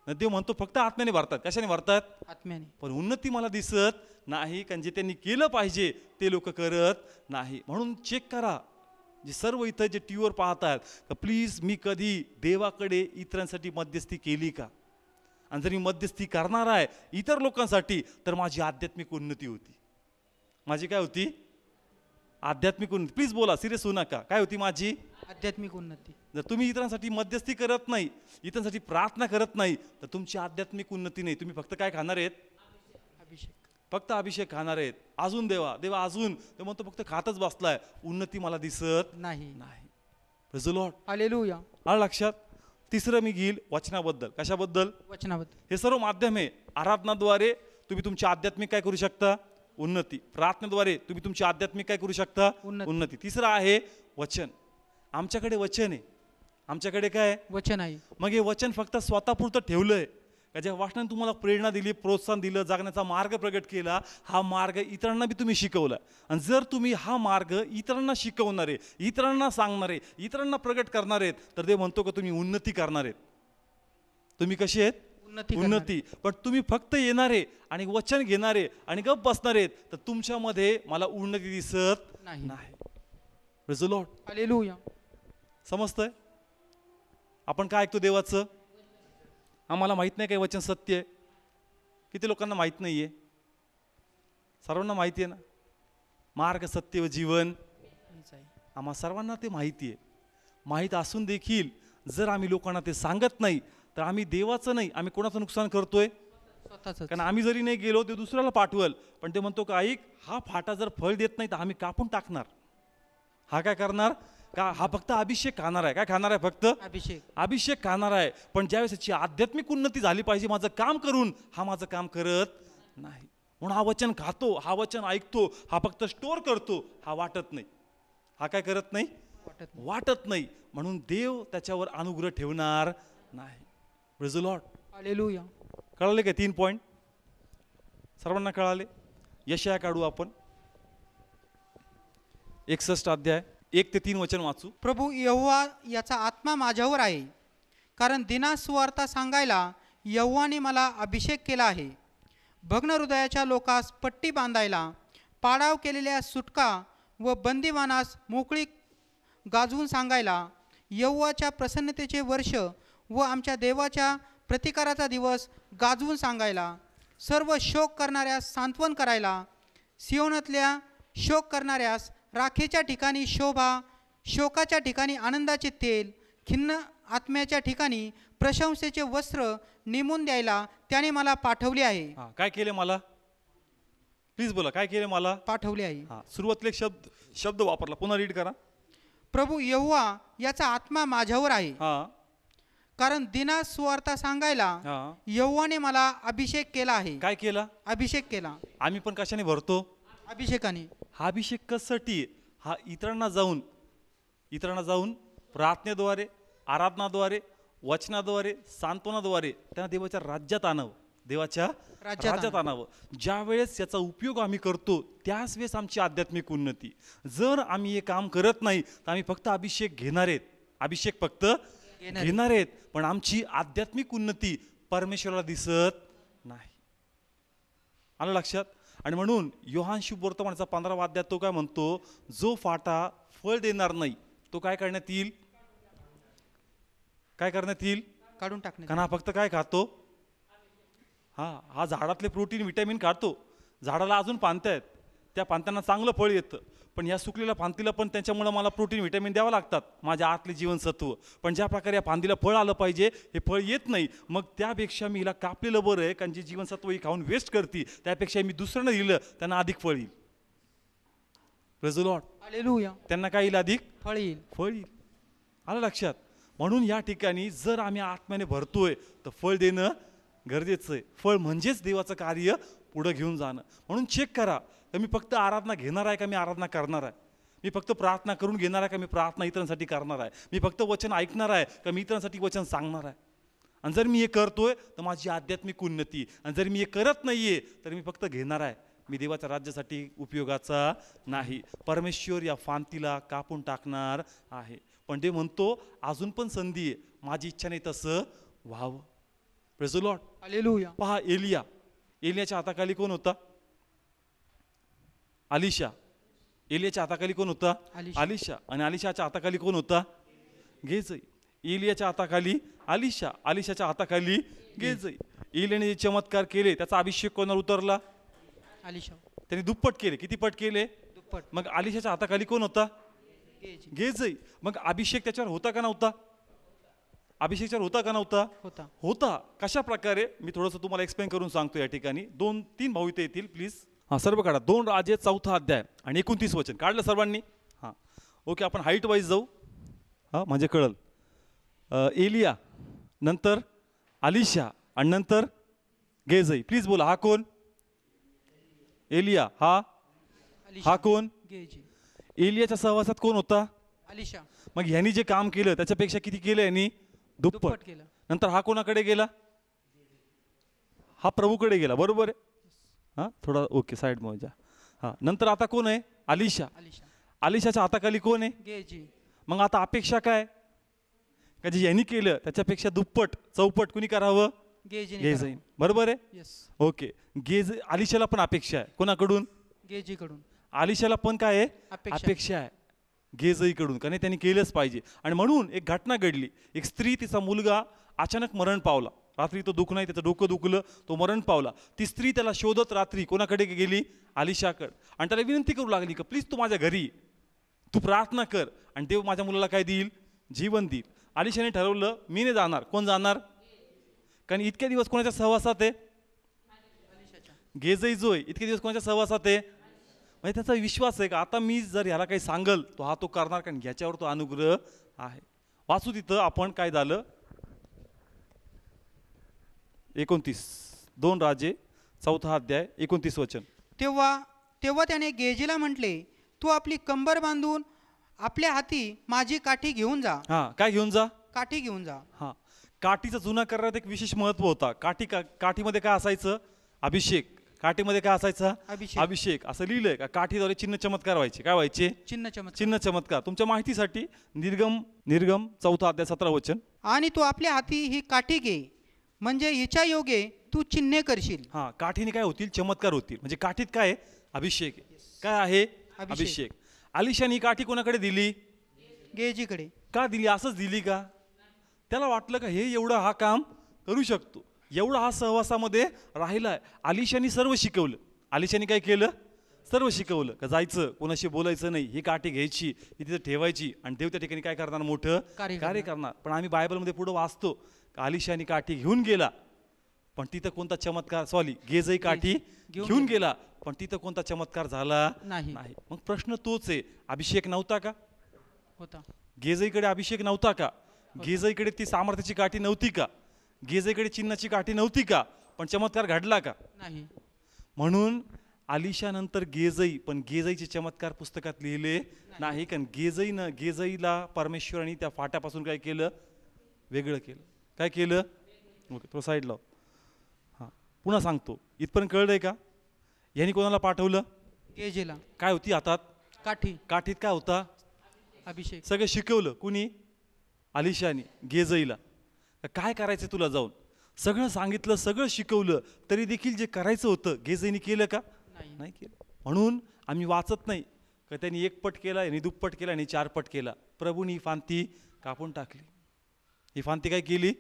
देव म्हणतो फक्त आत्म्याने भरतात. कशाने भरतात? आत्म्याने. पण उन्नती मला दिसत नाही, कारण जे त्यांनी केलं पाहिजे ते लोक करत नाही. म्हणून चेक करा, जे सर्व इथं जे टी व्हीवर पाहतात, का प्लीज मी कधी देवाकडे इतरांसाठी मध्यस्थी केली का? आणि जर मी मध्यस्थी करणार आहे इतर लोकांसाठी तर माझी आध्यात्मिक उन्नती होती. माझी काय होती? आध्यात्मिक उन्नती. प्लीज बोला, सिरियस होऊ नका. काय होती माझी? आध्यात्मिक उन्नती. जर तुम्ही इतरांसाठी मध्यस्थी करत नाही, इतरांसाठी प्रार्थना करत नाही, तर तुमची आध्यात्मिक उन्नती नाही. तुम्ही फक्त काय खाणार आहेत? अभिषेक. फक्त अभिषेक खाणार आहेत. अजून देवा देवा अजून. ते म्हणतो फक्त खातच बसलाय, उन्नती मला दिसत नाही. नाही. Praise the Lord. हालेलुया. आलं लक्षात? तिसरं मी घेईल वचनाबद्दल. कशाबद्दल? वचनाबद्दल. हे सर्व माध्यम आहे. आराधनाद्वारे तुम्ही तुमची आध्यात्मिक काय करू शकता? उन्नती. प्रार्थनेद्वारे तुम्ही तुमची आध्यात्मिक काय करू शकता? उन्नती. तिसरं आहे वचन. आमच्याकडे वचन आहे. आमच्याकडे काय? वचन आहे. मग हे वचन फक्त स्वतःपुरतं ठेवलंय का? ज्या वाचनाने तुम्हाला प्रेरणा दिली, प्रोत्साहन दिलं, जगण्याचा मार्ग प्रगट केला, हा मार्ग इतरांना बी तुम्ही शिकवला. आणि जर तुम्ही हा मार्ग इतरांना शिकवणारे, इतरांना सांगणारे, इतरांना प्रगट करणार आहेत, तर ते म्हणतो का तुम्ही उन्नती करणार आहेत. तुम्ही कसे आहेत? उन्नती. पण तुम्ही फक्त येणारे आणि वचन घेणारे आणि गप्प बसणार आहेत, तर तुमच्यामध्ये मला उन्नती दिसत नाही. Praise the Lord. हालेलुया. समजतंय? आपण काय ऐकतो देवाचं? आम्हाला माहित नाही काय वचन सत्य आहे? किती लोकांना माहित नाहीये? सर्वांना माहिती आहे ना? मार्ग, सत्य व जीवन आम्हा सर्वांना ते माहिती आहे. माहीत असून देखील जर आम्ही लोकांना ते सांगत नाही तर आम्ही देवाचं नाही, आम्ही कोणाचं नुकसान करतोय? स्वतःच. कारण आम्ही जरी नाही गेलो ते दुसऱ्याला पाठवल, पण ते म्हणतो का ऐक, हा फाटा जर फळ देत नाही तर आम्ही कापून टाकणार. हा काय करणार? का हा फक्त अभिषेक खाणार आहे. काय खाणार आहे? फक्त अभिषेक. अभिषेक खाणार आहे. पण ज्यावेळेस याची आध्यात्मिक उन्नती झाली पाहिजे माझं काम करून, हा माझं काम करत नाही. म्हणून हा वचन खातो, हा वचन ऐकतो, हा फक्त स्टोअर करतो, हा वाटत नाही. हा काय करत नाही? वाटत नाही. म्हणून देव त्याच्यावर अनुग्रह ठेवणार नाही. Praise the Lord. हालेलुया. कळाले काय? 3 पॉइंट सर्वांना कळाले? यशाया काढू आपण. 61 अध्याय 1 ते 3 वचन वाचू. प्रभू यहोवा याचा आत्मा माझ्यावर आहे, कारण दिना सुवार्ता सांगायला यहोवाने मला अभिषेक केला आहे. भग्न हृदयाच्या लोकास पट्टी बांधायला, पाडाव केलेल्या सुटका व बंदिवानास मोकळी गाजवून सांगायला, यहोवाच्या प्रसन्नतेचे वर्ष व आमच्या देवाच्या प्रतिकाराचा दिवस गाजवून सांगायला, सर्व शोक करणाऱ्यास सांत्वन करायला, सियोनातल्या शोक करणाऱ्यास राखेच्या ठिकाणी शोभा, शोकाच्या ठिकाणी आनंदाचे तेल, खिन्न आत्म्याच्या ठिकाणी प्रशंसेचे वस्त्र नेमून द्यायला त्याने मला पाठवले आहे. काय केले मला? प्लीज बोला, काय केले मला पाठवले आहे. हा, सुरुवातीला एक शब्द वापरला, पुन्हा रीड करा. प्रभू यहोवा याचा आत्मा माझ्यावर आहे, हा कारण दिना सुवार्ता सांगायला हा. यहोवाने मला अभिषेक केला आहे. काय केला? अभिषेक केला. आम्ही पण कशाने भरतो? अभिषेकाने. हा अभिषेक कशासाठी? हा इतरांना जाऊन प्रार्थनेद्वारे, आराधनाद्वारे, वचनाद्वारे, सांत्वनाद्वारे त्यांना देवाच्या राज्यात आणावं, देवाच्या राज्यात आणावं. ज्या वेळेस याचा उपयोग आम्ही करतो त्याच वेळेस आमची आध्यात्मिक उन्नती. जर आम्ही हे काम करत नाही तर आम्ही फक्त अभिषेक घेणार आहेत, पण आमची आध्यात्मिक उन्नती परमेश्वराला दिसत नाही. आलं लक्षात? आणि म्हणून योहान शुभवर्तमानाचा 15वा अध्याय तो काय म्हणतो? जो फाटा फळ देणार नाही तो काय करण्यात येईल? काढून टाकणे. कारण हा फक्त काय खातो? हा झाडातले प्रोटीन व्हिटॅमिन खातो. झाडाला अजून पानत्या आहेत, त्या पानत्यांना चांगलं फळ येतं, पण या सुकलेल्या फांदीला पण त्यांच्यामुळे मला प्रोटीन व्हिटॅमिन द्यावं लागतात, माझ्या आतले जीवनसत्व. पण ज्या प्रकारे या फांदीला फळ आलं पाहिजे हे फळ येत नाही. मग त्यापेक्षा मी हिला कापलेलं बरं आहे, कारण जी जीवनसत्व ही खाऊन वेस्ट करते त्यापेक्षा मी दुसऱ्यांना दिलं त्यांना अधिक फळ येईल. Praise the Lord. हालेलुया. त्यांना काय येईल? अधिक फळ येईल. आलं लक्षात? म्हणून या ठिकाणी जर आम्ही आत्म्याने भरतोय तर फळ देणं गरजेचं आहे. फळ म्हणजेच देवाचं कार्य पुढे घेऊन जाणं. म्हणून चेक करा, तर मी फक्त आराधना घेणार आहे का मी आराधना करणार आहे? मी फक्त प्रार्थना करून घेणार आहे का मी प्रार्थना इतरांसाठी करणार आहे? मी फक्त वचन ऐकणार आहे का मी इतरांसाठी वचन सांगणार आहे? आणि जर मी हे करतोय तर माझी आध्यात्मिक उन्नती, आणि जर मी हे करत नाहीये तर मी फक्त घेणार आहे, मी देवाच्या राज्यासाठी उपयोगाचा नाही. परमेश्वर या फांतीला कापून टाकणार आहे. पण ते म्हणतो अजून पण संधी आहे, माझी इच्छा नाही तसं व्हावं. Praise the Lord. हालेलुया. पहा, एलियाच्या हाताखाली कोण होता? अलिशा. एलियाच्या हाताखाली कोण होता? अलिशा. आणि अलिशाच्या हाताखाली कोण होता? गेहजी. एलियाच्या हाताखाली अलिशा, अलिशाच्या हाताखाली गेहजी. एलियाने जे चमत्कार केले त्याचा अभिषेक कोणावर उतरला? अलिशा. त्यांनी दुप्पट केले. किती पट केले? दुप्पट. मग अलिशाच्या हाताखाली कोण होता? गेहजी. मग अभिषेक त्याच्यावर होता का नव्हता? अभिषेकच्यावर होता का नव्हता? होता. कशा प्रकारे? मी थोडंसं तुम्हाला एक्सप्लेन करून सांगतो. या ठिकाणी 2-3 भाऊ इथे येतील प्लीज. हां, सर्व काढा. 2 राजे 4था अध्याय आणि 29 वचन काढलं सर्वांनी? हां, ओके. आपण हाईट वाईज जाऊ, हां, म्हणजे कळल. एलिया, नंतर अलिशा आणि नंतर गेहजी. प्लीज बोला, हा कोण? एलिया. हा कोण? गेहजी. एलियाच्या सहवासात कोण होता? अलिशा. मग ह्यांनी जे काम केलं त्याच्यापेक्षा किती केलं यांनी? दुप्पट केलं. नंतर हा कोणाकडे गेला? हा प्रभूकडे गेला. बरोबर आहे? हां, थोडा ओके साईड मध्ये जा. हां, नंतर आता कोण आहे? अलिशा. अलिशाच्या हाताखाली कोण आहे? गेहजी. मग आता अपेक्षा काय? का जे यांनी केलं त्याच्यापेक्षा दुप्पट चौपट कुणी करावं? गेहजी. बरोबर आहे? ओके. अलिशाला पण अपेक्षा आहे. कोणाकडून? गेहजीकडून. अलिशाला पण काय आहे? अपेक्षा आहे गेहजीकडून, का नाही त्यांनी केलंच पाहिजे. आणि म्हणून एक घटना घडली. एक स्त्री, तिचा मुलगा अचानक मरण पावला. रात्री तो दुःख नाही, त्याचं डोकं दुखलं, तो मरण पावला. ती स्त्री त्याला शोधत रात्री कोणाकडे गेली? अलिशाकडे. आणि त्याला विनंती करू लागली की प्लीज तू माझ्या घरी, तू प्रार्थना कर आणि देव माझ्या मुलाला काय देईल? जीवन देईल. अलिशाने ठरवलं मी नाही जाणार. कोण जाणार? कारण इतक्या दिवस कोणाच्या सहवासात आहे? गेहजी जो आहे इतके दिवस कोणाच्या सहवासात आहे? म्हणजे त्याचा विश्वास आहे का आता मी जर ह्याला काही सांगल तो तो करणार, कारण ह्याच्यावर तो अनुग्रह आहे. वाचू तिथं आपण काय झालं. 29, 2 राजे 4था अध्याय 29 वचन. तेव्हा त्याने गेहजीला म्हटले, तू आपली कंबर बांधून आपल्या हाती माझी काठी घेऊन जा. हा, काय घेऊन जा? काठी घेऊन जा. हा, काठीचा जुना करारात एक विशेष महत्व होता. काठीमध्ये काय असायचं? अभिषेक. काठीमध्ये काय असायचा? अभिषेक. असं लिहिलंय का काठीद्वारे चिन्ह चमत्कार व्हायचे. काय व्हायचे? चिन्ह चमत्कार. तुमच्या माहितीसाठी निर्गम 4था अध्याय 17 वचन. आणि तू आपल्या हाती ही काठी घे, म्हणजे हिच्या योगे तू चिन्हे करशील. हा, काठीने काय होतील? चमत्कार होतील. म्हणजे काठीत काय? अभिषेक. काय आहे? अभिषेक. अलिशाने ही काठी कोणाकडे दिली? गेहजीकडे. का दिली? असंच दिली का? त्याला वाटलं का हे एवढं हा काम करू शकतो, एवढा हा सहवासामध्ये राहिलाय. अलिशाने सर्व शिकवलं. अलिशाने काय केलं? सर्व शिकवलं. का जायचं, कोणाशी बोलायचं नाही, ही काठी घ्यायची, ही तिथे ठेवायची आणि देव त्या ठिकाणी काय करणार? मोठं कार्य करणार. पण आम्ही बायबलमध्ये पुढे वाचतो का अलिशाने काठी घेऊन गेला, पण तिथं कोणता चमत्कार, सॉरी गेजई काठी घेऊन गेला, पण तिथं कोणता चमत्कार झाला नाही. नाही. मग प्रश्न तोच आहे, अभिषेक नव्हता का? होता. गेजईकडे अभिषेक नव्हता का? गेजईकडे ती सामर्थ्याची काठी नव्हती का? गेजईकडे चिन्हाची काठी नव्हती का? पण चमत्कार घडला का? नाही. म्हणून आलिशा नंतर गेजई, पण गेजईचे चमत्कार पुस्तकात लिहिले नाही. कारण गेजईला परमेश्वराने त्या फाट्यापासून काय केलं? वेगळं केलं. काय केलं? ओके, तो साईड लाव. हां, पुन्हा सांगतो, इथपर्यंत कळलंय का? यांनी कोणाला पाठवलं? गेजेला. काय होती हातात? काठी. काठीत काय होता? अभिषेक. सगळं शिकवलं कुणी? आलिशानी गेजईला. काय करायचं तुला जाऊन सगळं सांगितलं, सगळं शिकवलं, तरी देखील जे करायचं होतं गेजईने केलं का? नाही केलं. म्हणून आम्ही वाचत नाही का त्यांनी 1 पट केला, यांनी 2 पट केला आणि 4 पट केला. प्रभूंनी ही फांती कापून टाकली. ही फांती काय केली?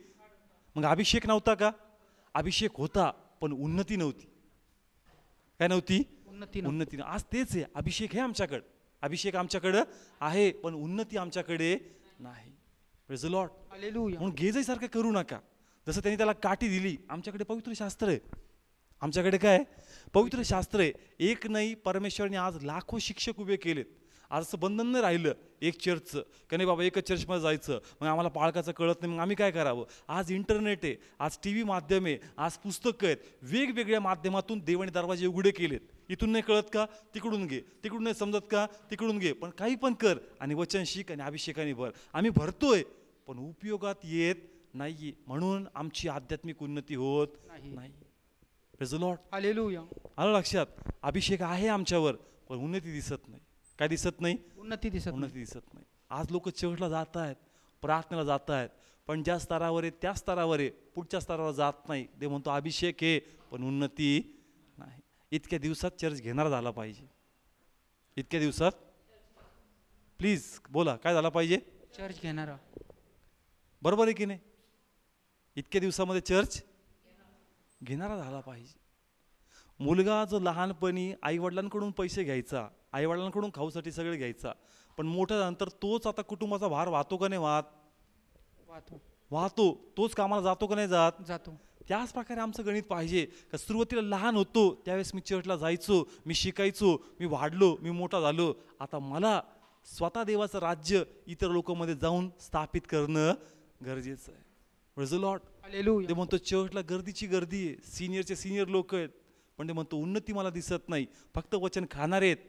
मग अभिषेक नव्हता का? अभिषेक होता, पण उन्नती नव्हती. काय नव्हती? उन्नती. आज तेच आहे, अभिषेक आहे आमच्याकडे, अभिषेक आमच्याकडं आहे, पण उन्नती आमच्याकडे नाही. Praise the Lord. हालेलुया. म्हणून गेजईसारखं करू नका. जसं त्यांनी त्याला काठी दिली, आमच्याकडे पवित्र शास्त्र आहे. आमच्याकडे काय? पवित्र शास्त्र आहे. एक नाही, परमेश्वराने आज लाखो शिक्षक उभे केलेत. आज असं बंधन नाही राहिलं एक चर्चचं, का नाही बाबा एकच चर्चमध्ये जायचं, मग आम्हाला पाळकाचं कळत नाही, मग आम्ही काय करावं? आज इंटरनेट आहे, आज TV माध्यम आहे, आज पुस्तकं आहेत, वेगवेगळ्या माध्यमातून देवाने दरवाजे उघडे केलेत. इथून नाही कळत का? तिकडून घे. तिकडून नाही समजत का? तिकडून घे. पण काही पण कर आणि वचन शिक आणि अभिषेकाने भर. आम्ही भरतोय, पण उपयोगात येत नाही. म्हणून आमची आध्यात्मिक उन्नती होत नाही. Praise the Lord. हालेलुया. आलं लक्षात? अभिषेक आहे आमच्यावर, पण उन्नती दिसत नाही. काय दिसत नाही? उन्नती दिसत नाही. आज लोक चर्चला जात आहेत, प्रार्थनेला जात आहेत, पण ज्या स्तरावर आहे त्या स्तरावर आहे, पुढच्या स्तरावर जात नाही. ते म्हणतो अभिषेक आहे, पण उन्नती नाही. इतक्या दिवसात चर्च घेणार झाला पाहिजे. इतक्या दिवसात प्लीज बोला, काय झाला पाहिजे? चर्च घेणारा. बरोबर आहे की नाही? इतक्या दिवसामध्ये चर्च घेणारा झाला पाहिजे. मुलगा जो लहानपणी आईवडिलांकडून पैसे घ्यायचा, आईवडिलांकडून खाऊसाठी सगळे घ्यायचा, पण मोठ्या नंतर तोच आता कुटुंबाचा भार वाहतो का नाही वाहतो? तोच कामाला जातो का नाही जातो? त्याच प्रकारे आमचं गणित पाहिजे का सुरुवातीला लहान होतो त्यावेळेस मी चर्चला जायचो, मी शिकायचो, मी वाढलो, मी मोठा झालो. आता मला स्वतः देवाचं राज्य इतर लोकांमध्ये जाऊन स्थापित करणं गरजेचं आहे. Praise the Lord. हालेलुया. ते म्हणतो चर्चला गर्दीची गर्दी आहे, सिनियरचे सिनियर लोक आहेत, पण ते म्हणतो उन्नती मला दिसत नाही. फक्त वचन खाणारे आहेत,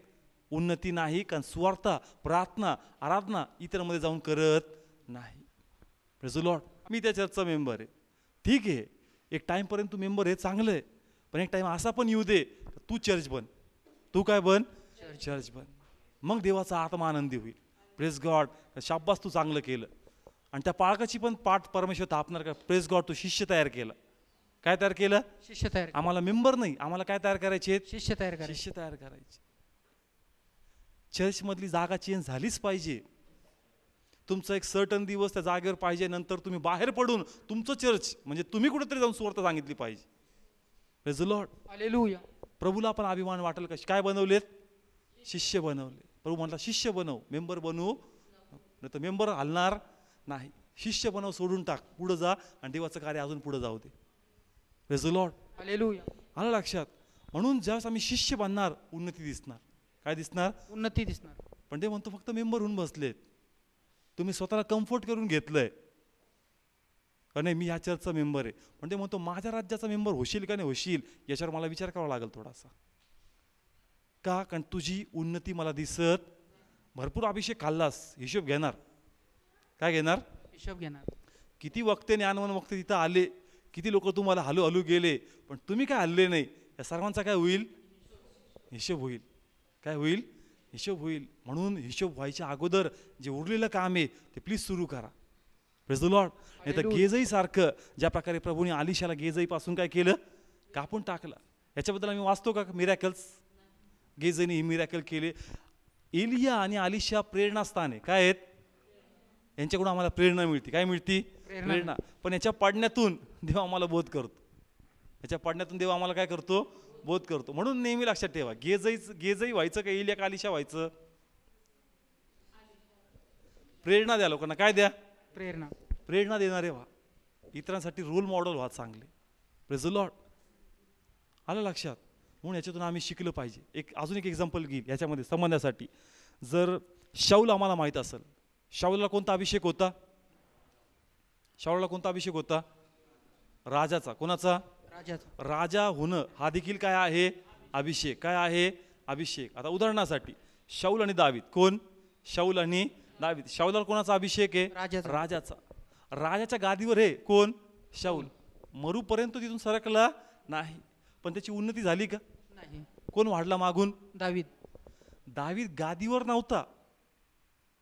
उन्नती नाही. कारण स्वार्थ, प्रार्थना, आराधना इतरांमध्ये जाऊन करत नाही. Praise the Lord. मी त्या चर्चचा मेंबर आहे, ठीक आहे, एक टाईमपर्यंत तू मेंबर आहे, चांगलं आहे, पण एक टाईम असा पण येऊ दे तू चर्च बन. तू काय बन? चर्च बन. मग देवाचा आत्मा आनंदी होईल. Praise God. शाब्बास, तू चांगलं केलं. आणि त्या पाळकाची पण पाठ परमेश्वर थापणार का? प्रेज गॉड, तू शिष्य तयार केलं. काय तयार केलं? शिष्य तयार. आम्हाला मेंबर नाही, आम्हाला काय तयार करायचे? शिष्य तयार करायचे. शिष्य तयार करायचे. चर्च मधली जागा चेंज झालीच पाहिजे. तुमचा एक सर्टन दिवस त्या जागेवर पाहिजे, नंतर तुम्ही बाहेर पडून तुमचं चर्च म्हणजे तुम्ही कुठेतरी जाऊन सुवार्ता सांगितली पाहिजे. Praise the Lord. हालेलुया. प्रभूला पण अभिमान वाटेल का? काय बनवलेत? शिष्य बनवले. प्रभू म्हटला शिष्य बनव, मेंबर बनवू नाही तर मेंबर हलणार नाही. शिष्य बनव, सोडून टाक, पुढे जा आणि देवाचं कार्य अजून पुढे जाऊ दे. Praise the Lord. हालेलुया. आलं लक्षात? म्हणून ज्यावेळेस आम्ही शिष्य बनणार, उन्नती दिसणार. काय दिसणार? उन्नती दिसणार. पण ते म्हणतो फक्त मेंबर होऊन बसलेत, तुम्ही स्वतःला कम्फर्ट करून घेतलंय का नाही मी ह्या चर्चचा मेंबर आहे, पण ते म्हणतो माझ्या राज्याचा मेंबर होशील का नाही होशील याच्यावर मला विचार करावा लागेल थोडासा. का? कारण तुझी उन्नती मला दिसत. भरपूर अभिषेक खाल्लास, हिशोब घेणार. काय घेणार? हिशोब घेणार. किती वक्ते ज्ञानवान वक्ते तिथं आले, किती लोक तुम्हाला हलू हलू गेले, पण तुम्ही काय हल्ले नाही. या सर्वांचा काय होईल? हिशोब होईल. काय होईल? हिशोब होईल. म्हणून हिशोब व्हायच्या अगोदर जे उरलेलं काम आहे ते प्लीज सुरू करा. Praise the Lord. नाही तर गेजई सारखं ज्या प्रकारे प्रभूने आलिशाला गेजई पासून काय केलं? कापून टाकलं. याच्याबद्दल आम्ही वाचतो का मिरॅकल्स? गेजईने ही मिरॅकल केले. एलिया आणि आलिशा प्रेरणास्थान आहे. काय आहेत? यांच्याकडून आम्हाला प्रेरणा मिळते. काय मिळते? प्रेरणा. पण याच्या पडण्यातून देव आम्हाला बोध करतो. याच्या पडण्यातून देव आम्हाला काय करतो? बोध करतो. म्हणून नेहमी लक्षात ठेवा, गेजई व्हायचं का एलिया का आलिशा व्हायचं? प्रेरणा द्या लोकांना. काय द्या? प्रेरणा. प्रेरणा देणारे व्हा, इतरांसाठी रोल मॉडेल व्हा चांगले. Praise the Lord. आलं लक्षात. म्हणून याच्यातून आम्ही शिकलं पाहिजे. अजून एक एक्झाम्पल घेईल याच्यामध्ये समजण्यासाठी. जर शाऊल आम्हाला माहीत असेल, शाऊलला कोणता अभिषेक होता? शाऊलला कोणता अभिषेक होता? राजाचा. कोणाचा? राजाचा. राजा होणं हा देखील काय आहे? अभिषेक. काय आहे? अभिषेक. आता उदाहरणासाठी शाऊल आणि दावीद. कोण? शाऊल आणि दावीद. शाऊलला कोणाचा अभिषेक आहे? राजाचा. राजाचा. राजाच्या गादीवर आहे कोण? शाऊल. मरूपर्यंत तिथून सरकला नाही, पण त्याची उन्नती झाली का? नाही. कोण वाढला मागून? दावीद. दावीद गादीवर नव्हता,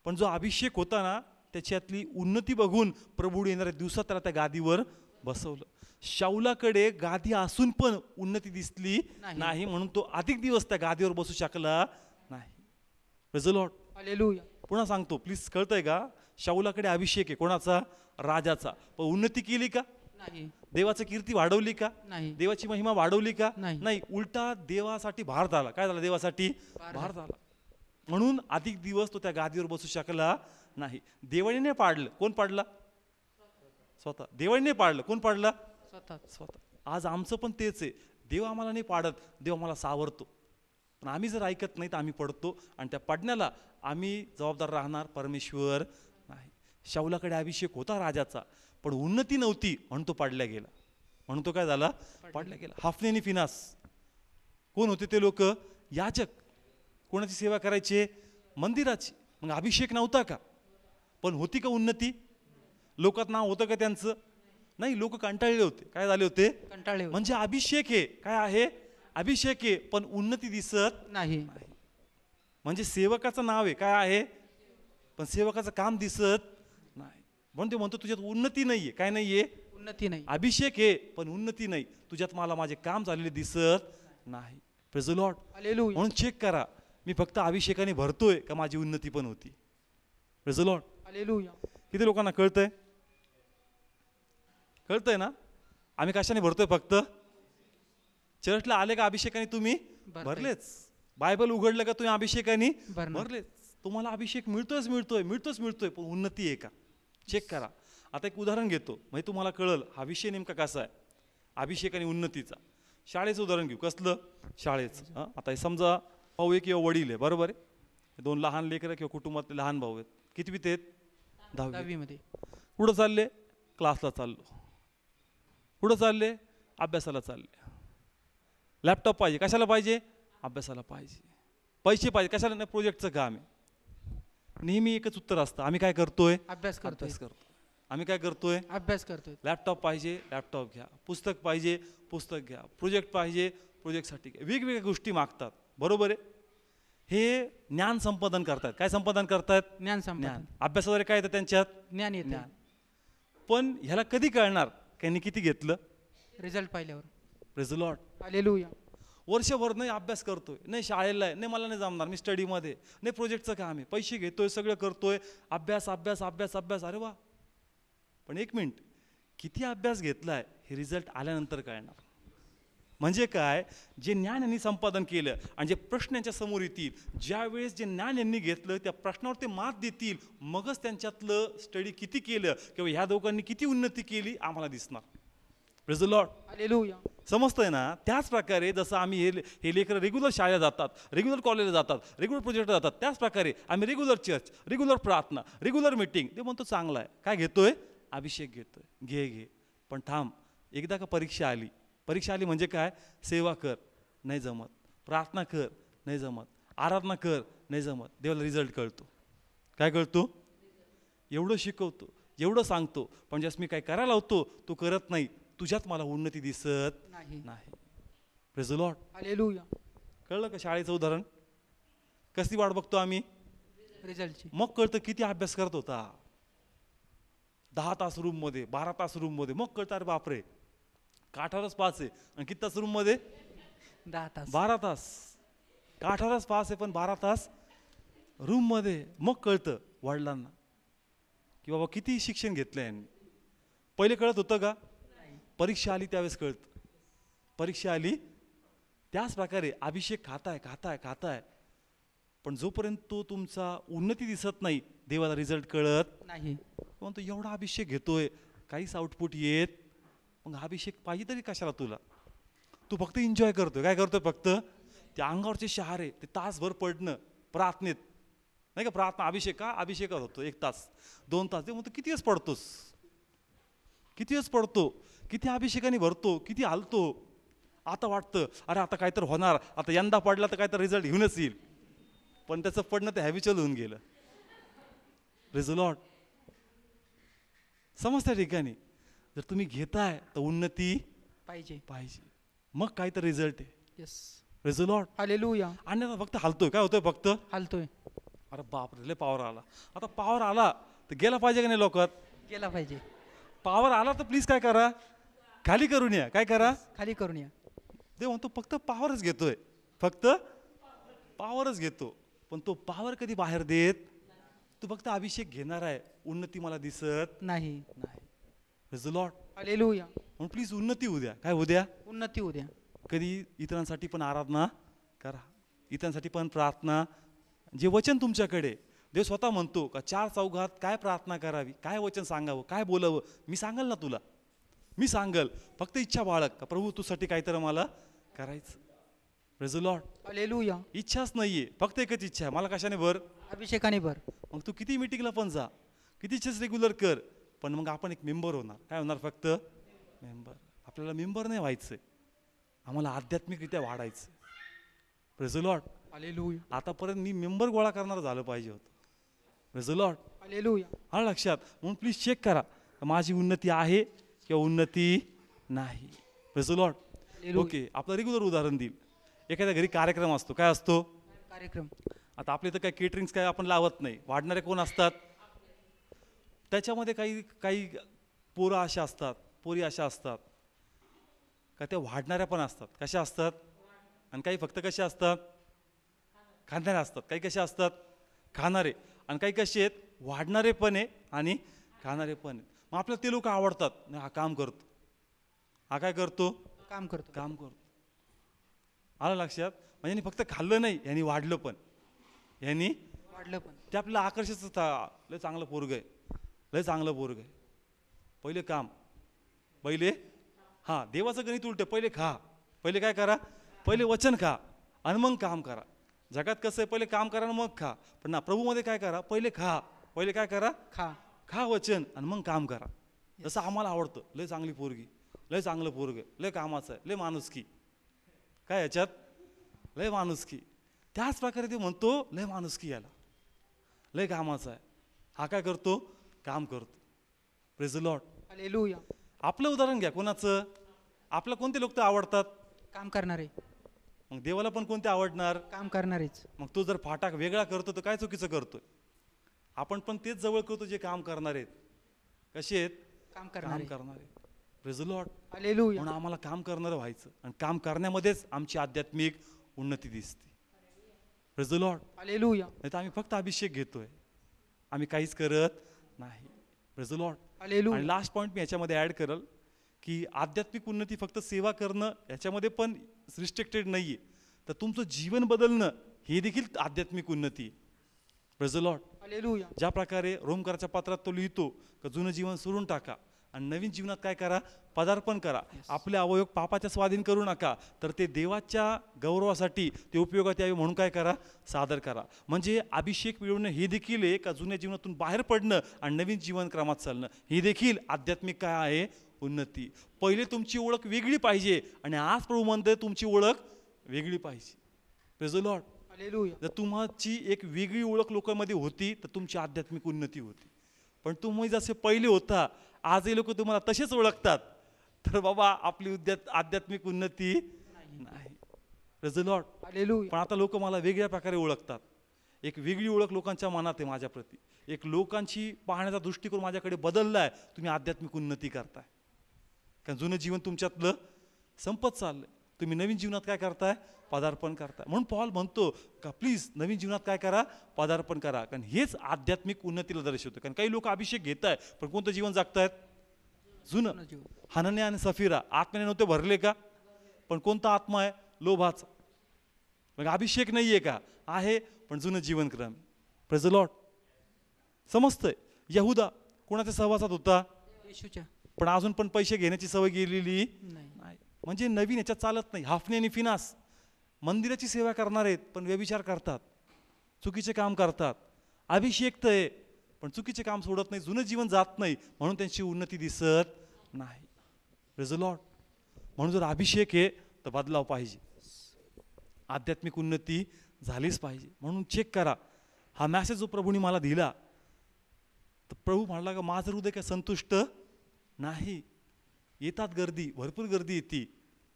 पण जो अभिषेक होता ना त्याच्यातली उन्नती बघून प्रभू येणाऱ्या दिवसात त्याला त्या गादीवर बसवलं. शाऊलाकडे गादी असून पण उन्नती दिसली नाही, म्हणून तो अधिक दिवस त्या गादीवर बसू शकला नाही. Praise the Lord. हालेलुया. पुन्हा सांगतो, प्लीज कळतंय का? शाऊलाकडे अभिषेक आहे कोणाचा? राजाचा. पण उन्नती केली का? नाही. देवाची कीर्ती वाढवली का? नाही. देवाची महिमा वाढवली का? नाही. नाही. उलटा देवासाठी भार झाला. काय झाला? देवासाठी भार झाला. म्हणून अधिक दिवस तो त्या गादीवर बसू शकला नाही. देवाने पाडलं. कोण पाडला? स्वतः. देवाने पाडलं. कोण पाडला? स्वतः. आज आमचं पण तेच आहे. देव आम्हाला नाही पाडत, देव आम्हाला सावरतो. पण आम्ही जर ऐकत नाही तर आम्ही पडतो, आणि त्या पडण्याला आम्ही जबाबदार राहणार, परमेश्वर नाही. शाऊलाकडे अभिषेक होता राजाचा, पण उन्नती नव्हती म्हणून तो पाडल्या गेला. म्हणून तो काय झाला? पाडल्या गेला. हाफने आणि फिनास कोण होते? ते लोक याजक. कोणाची सेवा करायचे? मंदिराची. मग अभिषेक नव्हता का? पण होती का उन्नती? लोकात नाव होतं का त्यांचं? नाही. लोक कंटाळले होते. काय झाले होते? कंटाळले. म्हणजे अभिषेक आहे. काय आहे? अभिषेक आहे, पण उन्नती दिसत नाही. म्हणजे सेवकाचं नाव आहे. काय आहे? पण सेवकाचं काम दिसत नाही. म्हणून ते म्हणतो तुझ्यात उन्नती नाहीये. काय नाहीये? उन्नती नाही. अभिषेक आहे पण उन्नती नाही. तुझ्यात मला माझे काम झालेले दिसत नाही. Praise the Lord. हालेलुया. म्हणून चेक करा, मी फक्त अभिषेकाने भरतोय का माझी उन्नती पण होती? Praise the Lord. हालेलुया. किती लोकांना कळतंय? कळतंय ना? आम्ही कशाने भरतोय? फक्त चर्चला आले का अभिषेकाने तुम्ही भरलेच. बायबल उघडलं का तुम्ही अभिषेकाने भरलेच. तुम्हाला अभिषेक मिळतोय, पण उन्नती आहे का? चेक करा. आता एक उदाहरण घेतो, म्हणजे तुम्हाला कळलं हा विषय नेमका कसा आहे, अभिषेक आणि उन्नतीचा. शाळेचं उदाहरण घेऊ. कसलं? शाळेचं. आता हे समजा भाऊ आहे किंवा वडील आहे, बरोबर आहे. दोन लहान लेकरं किंवा कुटुंबातले लहान भाऊ आहेत. कितवीत आहेत? 10वी मध्ये. कुठं चालले? क्लासला चाललो. कुठं चालले? अभ्यासाला चालले. लॅपटॉप पाहिजे. कशाला पाहिजे? अभ्यासाला पाहिजे. पैसे पाहिजे. कशाला? नाही, प्रोजेक्टचं काम आहे. नेहमी एकच उत्तर असतं, आम्ही काय करतोय? अभ्यास करतो. आम्ही काय करतोय? अभ्यास करतोय. लॅपटॉप पाहिजे, लॅपटॉप घ्या. पुस्तक पाहिजे, पुस्तक घ्या. प्रोजेक्ट पाहिजे, प्रोजेक्टसाठी घ्या. वेगवेगळ्या गोष्टी मागतात, बरोबर आहे. हे ज्ञान संपादन करतात. काय संपादन करतात? ज्ञान. अभ्यास वगैरे काय येतं त्यांच्यात? ज्ञान येतं. पण ह्याला कधी कळणार त्यांनी किती घेतलं? रिझल्ट पाहिल्यावर. Praise the Lord. हालेलुया. वर्षभर नाही अभ्यास करतोय, नाही शाळेला आहे, नाही मला नाही जमणार, मी स्टडीमध्ये, नाही प्रोजेक्टचं काम आहे, पैसे घेतोय, सगळं करतोय, अभ्यास अभ्यास अभ्यास अभ्यास. अरे वा. पण एक मिनिट, किती अभ्यास घेतलाय हे रिझल्ट आल्यानंतर कळणार. म्हणजे काय? जे ज्ञान यांनी संपादन केलं आणि जे प्रश्न यांच्या समोर येतील, ज्यावेळेस जे ज्ञान यांनी घेतलं त्या प्रश्नावर ते मात देतील, मगच त्यांच्यातलं स्टडी किती केलं किंवा ह्या दोघांनी किती उन्नती केली आम्हाला दिसणार. Praise the Lord. हालेलुया. समजतंय ना? त्याच प्रकारे जसं आम्ही हे लेकरं रेग्युलर शाळेला जातात, रेग्युलर कॉलेजला जातात, रेग्युलर प्रोजेक्टला जातात, त्याच प्रकारे आम्ही रेग्युलर चर्च, रेग्युलर प्रार्थना, रेग्युलर मीटिंग, ते म्हणतो चांगला आहे. काय घेतोय? अभिषेक घेतोय. घे. पण थांब, एकदा का परीक्षा आली म्हणजे काय? सेवा कर, नाही जमत. प्रार्थना कर, नाही जमत. आराधना कर, नाही जमत. देवाला रिझल्ट कळतो. काय कळतो? एवढं शिकवतो, एवढं सांगतो, पण जस मी काय करायला होतो तो करत नाही, तुझ्यात मला उन्नती दिसत नाही. Praise the Lord. हालेलुया. कळलं का शाळेचं उदाहरण? कसली वाट बघतो आम्ही? रिझल्टची. मग कळतं किती अभ्यास करत होता. 10 तास रूम मध्ये, 12 तास रूम मध्ये. मग कळतं अरे बापरे, काठावरच पास आहे. आणि किती तास रूम मध्ये? 10 तास. 12 तास. काठावरच पास आहे पण 12 तास रूम मध्ये. मग कळतं वडिलांना की बाबा किती शिक्षण घेतलंय यांनी. पहिले कळत होतं का? परीक्षा आली त्यावेळेस कळतं. परीक्षा आली त्याच प्रकारे अभिषेक खाताय, पण जोपर्यंत तो तुमचा उन्नती दिसत नाही, देवाला रिझल्ट कळत नाही. म्हणतो एवढा अभिषेक घेतोय, काहीच आउटपुट येत. मग हा अभिषेक पाहिजे तरी कशाला तुला? तू फक्त एन्जॉय करतोय. काय करतोय? फक्त त्या अंगावरचे शहारे ते तासभर पडणं प्रार्थनेत, नाही का? प्रार्थना अभिषेक का अभिषेकात होतो 1 तास 2 तास, ते म्हणतो किती वेळेस पडतोस, किती वेळेस पडतो, किती अभिषेकाने भरतो, किती हालतो. आता वाटतं अरे आता काहीतरी होणार, आता यंदा पडला तर काहीतरी रिझल्ट घेऊनच येईल, पण त्याचं पडणं ते हॅबिच्युअल होऊन गेलं. Praise the Lord. समजत्या ठिकाणी जर तुम्ही घेताय तर उन्नती पाहिजे. पाहिजे, मग काहीतरी रिझल्ट आहे. Yes. Praise the Lord. Hallelujah. आणि आता फक्त हालतोय, काय होतोय? फक्त हालतोय. अरे बापरे, लय पॉवर आला. आता पॉवर आला तर गेला पाहिजे का नाही? लोकात गेला पाहिजे. पॉवर आला तर प्लीज काय करा? खाली करून या. काय करा? खाली करून या. देव म्हणतो फक्त पॉवरच घेतोय, फक्त पॉवरच घेतो, पण तो पॉवर कधी बाहेर देत? तू फक्त अभिषेक घेणार आहे, उन्नती मला दिसत नाही. नाही. Praise the Lord. हालेलुया. म्हणून प्लीज उन्नती होऊ द्या. काय होऊ द्या? उन्नती होऊ द्या. कधी इतरांसाठी पण आराधना करा, इतरांसाठी पण प्रार्थना. जे वचन तुमच्याकडे, देव स्वतः म्हणतो का 4 चौघात काय प्रार्थना करावी, काय वचन सांगावं, काय बोलावं, मी सांगल ना तुला, मी सांगल. फक्त इच्छा बाळग का प्रभू तुझ्यासाठी काहीतरी मला करायचं. Praise the Lord. हालेलुया. इच्छाच नाहीये, फक्त एकच इच्छा आहे, मला कशाने भर? अभिषेकाने भर. मग तू किती मीटिंगला पण जा, कितीच रेग्युलर कर, पण मग आपण एक मेंबर होणार. काय होणार? फक्त मेंबर. आपल्याला मेंबर नाही व्हायचंय, आम्हाला आध्यात्मिकरित्या वाढायचं. Praise the Lord. हालेलुया. आतापर्यंत मी मेंबर गोळा करणार झालं पाहिजे होतं. Praise the Lord. हालेलुया. हा लक्षात. म्हणून प्लीज चेक करा माझी उन्नती आहे किंवा उन्नती नाही. Praise the Lord. ओके, आपलं रेग्युलर उदाहरण देईल. एखाद्या घरी कार्यक्रम असतो, काय असतो? कार्यक्रम. आता आपले तर काही केटरिंग्स काय आपण लावत नाही. वाढणारे कोण असतात? त्याच्यामध्ये काही काही पोरं अशा असतात, पोरी अशा असतात का त्या वाढणाऱ्या पण असतात. कशा असतात? आणि काही फक्त कशा असतात? खाणारे असतात. काही कशा असतात? खाणारे. आणि काही कसे आहेत? वाढणारे पण आहे आणि खाणारे पण आहेत. मग आपल्याला ते लोक आवडतात. नाही, हा काम करतो, हा काय करतो? काम करतो. काम करतो. आलं लक्षात? म्हणजे यांनी फक्त खाल्लं नाही, यांनी वाढलं पण, यांनी वाढलं पण. ते आपल्याला आकर्षित. लय चांगलं पोरग आहे, लय चांगलं पोरग आहे. पहिले काम, पहिले हां देवाचं गणित उलट. पहिले खा, पहिले काय करा? पहिले वचन खा आणि मग काम करा. जगात कसं आहे? पहिले काम करा आणि मग खा. पण ना, प्रभूमध्ये काय करा? पहिले खा, पहिले काय करा? खा वचन आणि मग काम करा. जसं आम्हाला आवडतं. लय चांगली पोरगी, लय चांगलं पोरग, लय कामाचं आहे, लय माणुसकी. काय याच्यात? लय माणुसकी. त्याच प्रकारे ते म्हणतो लय माणुसकी याला, लय कामाचा आहे. हा काय करतो? काम करतो. Praise the Lord. हालेलुया. आपलं उदाहरण घ्या. कोणाचं? आपलं कोणते लोक तर आवडतात? काम करणारे. मग देवाला पण कोणते आवडणार? काम करणारेच. मग तो जर फाटाक वेगळा करतो तर काय चुकीचं करतोय? आपण पण तेच जवळ करतो जे काम करणार आहेत. कसे आहेत? काम करणारे. Praise the Lord. हालेलुया. म्हणून आम्हाला काम करणारं व्हायचं आणि काम करण्यामध्येच आमची आध्यात्मिक उन्नती दिसते. Praise the Lord. हालेलुया. नाही तर आम्ही फक्त अभिषेक घेतोय, आम्ही काहीच करत नाही. Praise the Lord. हालेलुया. आणि लास्ट पॉईंट मी याच्यामध्ये ॲड करल की आध्यात्मिक उन्नती फक्त सेवा करणं याच्यामध्ये पण रिस्ट्रिक्टेड नाहीये, तर तुमचं जीवन बदलणं हे देखील आध्यात्मिक उन्नती आहे. Praise the Lord. हालेलुया. ज्या प्रकारे रोमकराच्या पत्रात तो लिहितो की जुनं जीवन सोडून टाका आणि नवीन जीवनात काय करा? पदार्पण करा. आपले अवयव पापाच्या स्वाधीन करू नका, तर ते देवाच्या गौरवासाठी ते उपयोगात यावे म्हणून काय करा? सादर करा. म्हणजे अभिषेक मिळवणं हे देखील आहे का जुन्या जीवनातून बाहेर पडणं आणि नवीन जीवन क्रमात चालणं हे देखील आध्यात्मिक काय आहे? उन्नती. पहिले तुमची ओळख वेगळी पाहिजे आणि आज प्रभू म्हणते तुमची ओळख वेगळी पाहिजे. Praise the Lord. हालेलुया. जर तुमची एक वेगळी ओळख लोकांमध्ये होती तर तुमची आध्यात्मिक उन्नती होती. पण तुम्ही जसे पहिले होता आजही लोक तुम्हाला तसेच ओळखतात, तर बाबा आपली आध्यात्मिक उन्नती नाही. Praise the Lord. हालेलुया. पण आता लोक मला वेगळ्या प्रकारे ओळखतात. एक वेगळी ओळख लोकांच्या मनात आहे माझ्या प्रती. एक लोकांची पाहण्याचा दृष्टिकोन माझ्याकडे बदललाय. तुम्ही आध्यात्मिक उन्नती करताय कारण जुनं जीवन तुमच्यातलं संपत चाललंय. तुम्ही नवीन जीवनात काय करताय? पदार्पण करताय. म्हणून पॉल म्हणतो का प्लीज नवीन जीवनात काय करा? पदार्पण करा. कारण हेच आध्यात्मिक उन्नतीला दर्शवतं. कारण काही लोक अभिषेक घेत आहेत पण कोणतं जीवन जगतायत? जुनं. हनन्या आणि सफीरा आत्म्याने नव्हते भरले का? पण कोणता आत्मा आहे? लोभाचा. मग अभिषेक नाहीये का? आहे, पण जुनं जीवनक्रम. Praise the Lord. समजतंय? यहुदा कोणाच्या सहवासात होता? येशूच्या. पण अजून पण पैसे घेण्याची सवय गेलेली नाही. नाही. म्हणजे नवीन याच्यात चालत नाही. हाफणे आणि फिनास मंदिराची सेवा करणार आहेत पण व्यभिचार करतात, चुकीचे काम करतात. अभिषेक तर आहे पण चुकीचे काम सोडत नाही, जुनं जीवन जात नाही, म्हणून त्यांची उन्नती दिसत नाही. Praise the Lord. म्हणून जर अभिषेक आहे तर बदलाव पाहिजे, आध्यात्मिक उन्नती झालीच पाहिजे. म्हणून चेक करा हा मॅसेज जो प्रभूने मला दिला, तर प्रभू म्हणाला का माझं हृदय काय संतुष्ट नाही. येतात गर्दी, भरपूर गर्दी येते,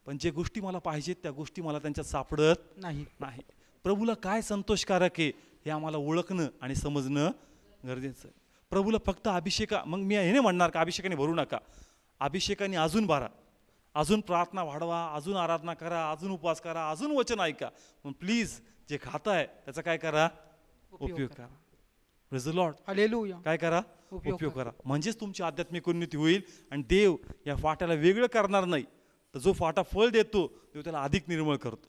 पण जे गोष्टी मला पाहिजेत त्या गोष्टी मला त्यांच्यात सापडत नाही. नाही. प्रभूला काय संतोषकारक आहे हे आम्हाला ओळखणं आणि समजणं गरजेचं आहे. प्रभूला फक्त अभिषेका, मग मी हे नाही म्हणणार का अभिषेकाने भरू नका, अभिषेकाने अजून भरा, अजून प्रार्थना वाढवा, अजून आराधना करा, अजून उपवास करा, अजून वचन ऐका. पण प्लीज जे खाताय त्याचा काय करा, उपयोग करा. Praise the Lord. हालेलुया. काय करा, उपयोग करा. म्हणजेच तुमची आध्यात्मिक उन्नती होईल आणि देव या फाट्याला वेगळं करणार नाही, तर जो फाटा फळ देतो देव त्याला अधिक निर्मळ करतो.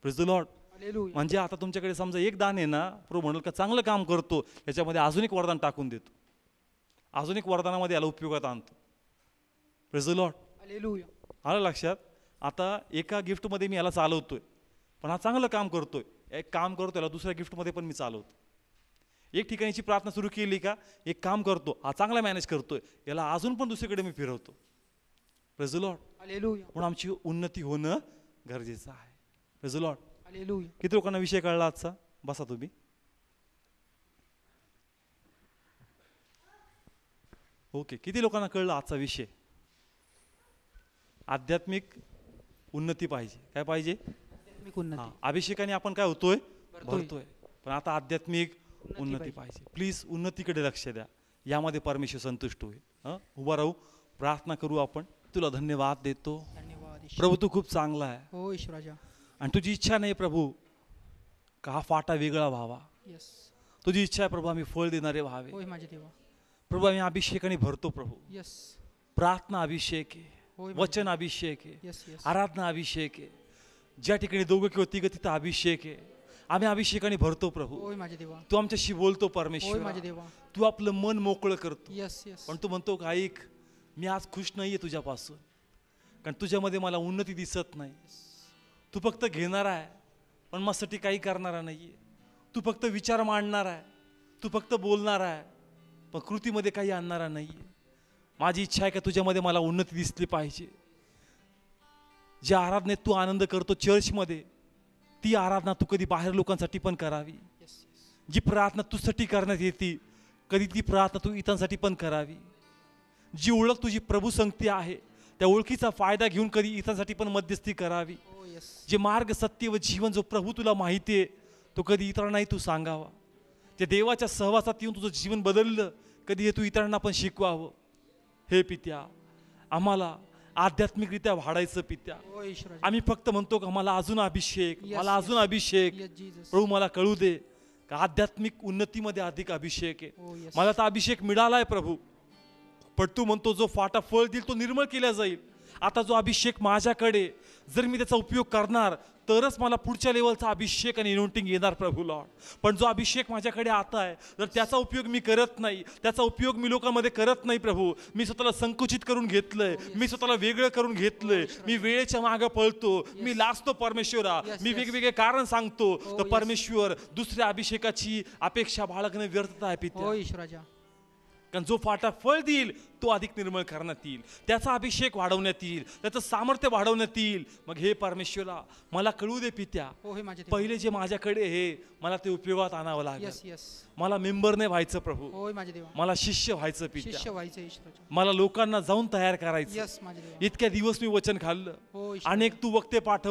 Praise the Lord. हालेलुया. म्हणजे आता तुमच्याकडे समजा एक दान आहे ना, प्रभू म्हणाल का चांगलं काम करतो, याच्यामध्ये अजून एक वरदान टाकून देतो, अजून एक वरदानामध्ये याला उपयोगात आणतो. Praise the Lord. हालेलुया. आलं लक्षात. आता एका गिफ्टमध्ये मी याला चालवतोय पण हा चांगलं काम करतोय, एक काम करतो याला दुसऱ्या गिफ्टमध्ये पण मी चालवतो. एक ठिकाणीची प्रार्थना सुरू केली का, एक काम करतो हा चांगला मॅनेज करतोय, याला अजून पण दुसरीकडे मी फिरवतो. Praise the Lord. हालेलुया. म्हणून आमची उन्नती होणं गरजेचं आहे. Praise the Lord. हालेलुया. किती लोकांना विषय कळला आजचा? बसा तुम्ही. ओके, किती लोकांना कळलं आजचा विषय? आध्यात्मिक उन्नती पाहिजे. काय पाहिजे? आध्यात्मिक उन्नती. अभिषेकाने आपण काय होतोय, भरतोय. भरतोय, पण आता आध्यात्मिक उन्नती पाहिजे. प्लीज उन्नतीकडे लक्ष द्या, यामध्ये परमेश्वर संतुष्ट होईल. उभा राहू, प्रार्थना करू आपण. तुला धन्यवाद देतो धन्यवाद ईश्वर. प्रभू, तू खूप चांगला आहे हो ईश्वराजा. आणि तुझी इच्छा नाही प्रभू का हा फाटा वेगळा व्हावा. यस. तुझी इच्छा आहे प्रभू आम्ही फळ देणारे व्हावे. होय माझे देवा. प्रभू आम्ही अभिषेकाने भरतो प्रभू. यस. प्रार्थना अभिषेक आहे, होय वचन अभिषेक आहे, यस यस. आराधना अभिषेक आहे. ज्या ठिकाणी दोघं किंवा तिघं तिथं अभिषेक आहे. आम्ही अभिषेकाने भरतो प्रभू. होय माझे देवा. तू आमच्याशी बोलतो होय परमेश्वर. माझे देवा. तू आपलं मन मोकळं करतो. Yes yes. पण तू म्हणतो का ऐक, मी आज खुश नाहीये तुझ्यापासून, कारण तुझ्यामध्ये मला उन्नती दिसत नाही. तू फक्त घेणारा आहे पण माझ्यासाठी काही करणारा नाहीये. तू फक्त विचार मांडणार आहे, तू फक्त बोलणार आहे पण कृतीमध्ये काही आणणारा नाहीये. माझी इच्छा आहे का तुझ्यामध्ये मला उन्नती दिसली पाहिजे. ज्या आराधनेत तू आनंद करतो चर्चमध्ये, ती आराधना तू कधी बाहेर लोकांसाठी पण करावी. Yes yes. जी प्रार्थना तुझ्यासाठी करण्यात येते, कधी ती प्रार्थना तू इतरांसाठी पण करावी. जी ओळख तुझी प्रभू संगती आहे, त्या ओळखीचा फायदा घेऊन कधी इतरांसाठी पण मध्यस्थी करावी. हो यस. जे मार्ग, सत्य व जीवन जो प्रभू तुला माहिती आहे, तो कधी इतरांनाही तू सांगावा. जे देवाच्या सहवासात येऊन तुझं जीवन बदललं, कधी हे तू इतरांना पण शिकवावं. हे पित्या, आम्हाला आध्यात्मिकरित्या वाढायचं पित्या. हो ईश्वराजा. आम्ही फक्त म्हणतो का मला अजून अभिषेक, Yes, मला yes. अजून अभिषेक. Yes Jesus. प्रभू मला कळू दे का आध्यात्मिक उन्नतीमध्ये अधिक अभिषेक आहे. हो यस. मला तर अभिषेक मिळालाय प्रभू, पण तू म्हणतो जो फाटा फळ देईल तो निर्मळ केला जाईल. आता जो अभिषेक माझ्याकडे, जर मी त्याचा उपयोग करणार तरच मला पुढच्या लेवलचा अभिषेक आणि इनोटिंग येणार प्रभू लॉर्ड. पण जो अभिषेक माझ्याकडे आता आहे, जर त्याचा उपयोग मी करत नाही, त्याचा उपयोग मी लोकांमध्ये करत नाही प्रभू, मी स्वतःला संकुचित करून घेतलंय, मी स्वतःला वेगळं करून घेतलंय, मी वेळेच्या मागं पळतो, मी लाजतो परमेश्वरा, मी वेगवेगळे कारण सांगतो, तर परमेश्वर दुसऱ्या अभिषेकाची अपेक्षा बाळगणं व्यर्थता आहे पित्या. हो ईश्वराजा. कारण जो फाटा फळ देईल तो अधिक निर्मळ करण्यात येईल, त्याचा अभिषेक वाढवण्यात येईल, त्याचं सामर्थ्य वाढवण्यात येईल. मग हे परमेश्वरा मला कळू दे पित्या, हो हे माझे देवा. पहिले जे माझ्याकडे हे मला ते उपयोगात आणावं लागेल. Yes yes. मला मेंबर नाही व्हायचं प्रभू, होय माझे देवा. मला शिष्य व्हायचं पित्या. शिष्य व्हायचं ईश्वराजा. मला लोकांना जाऊन तयार करायचं. यस माझे देवा. इतक्या दिवस मी वचन खाल्लं, हो ईश्वराजा. अनेक तू वक्ते पाठव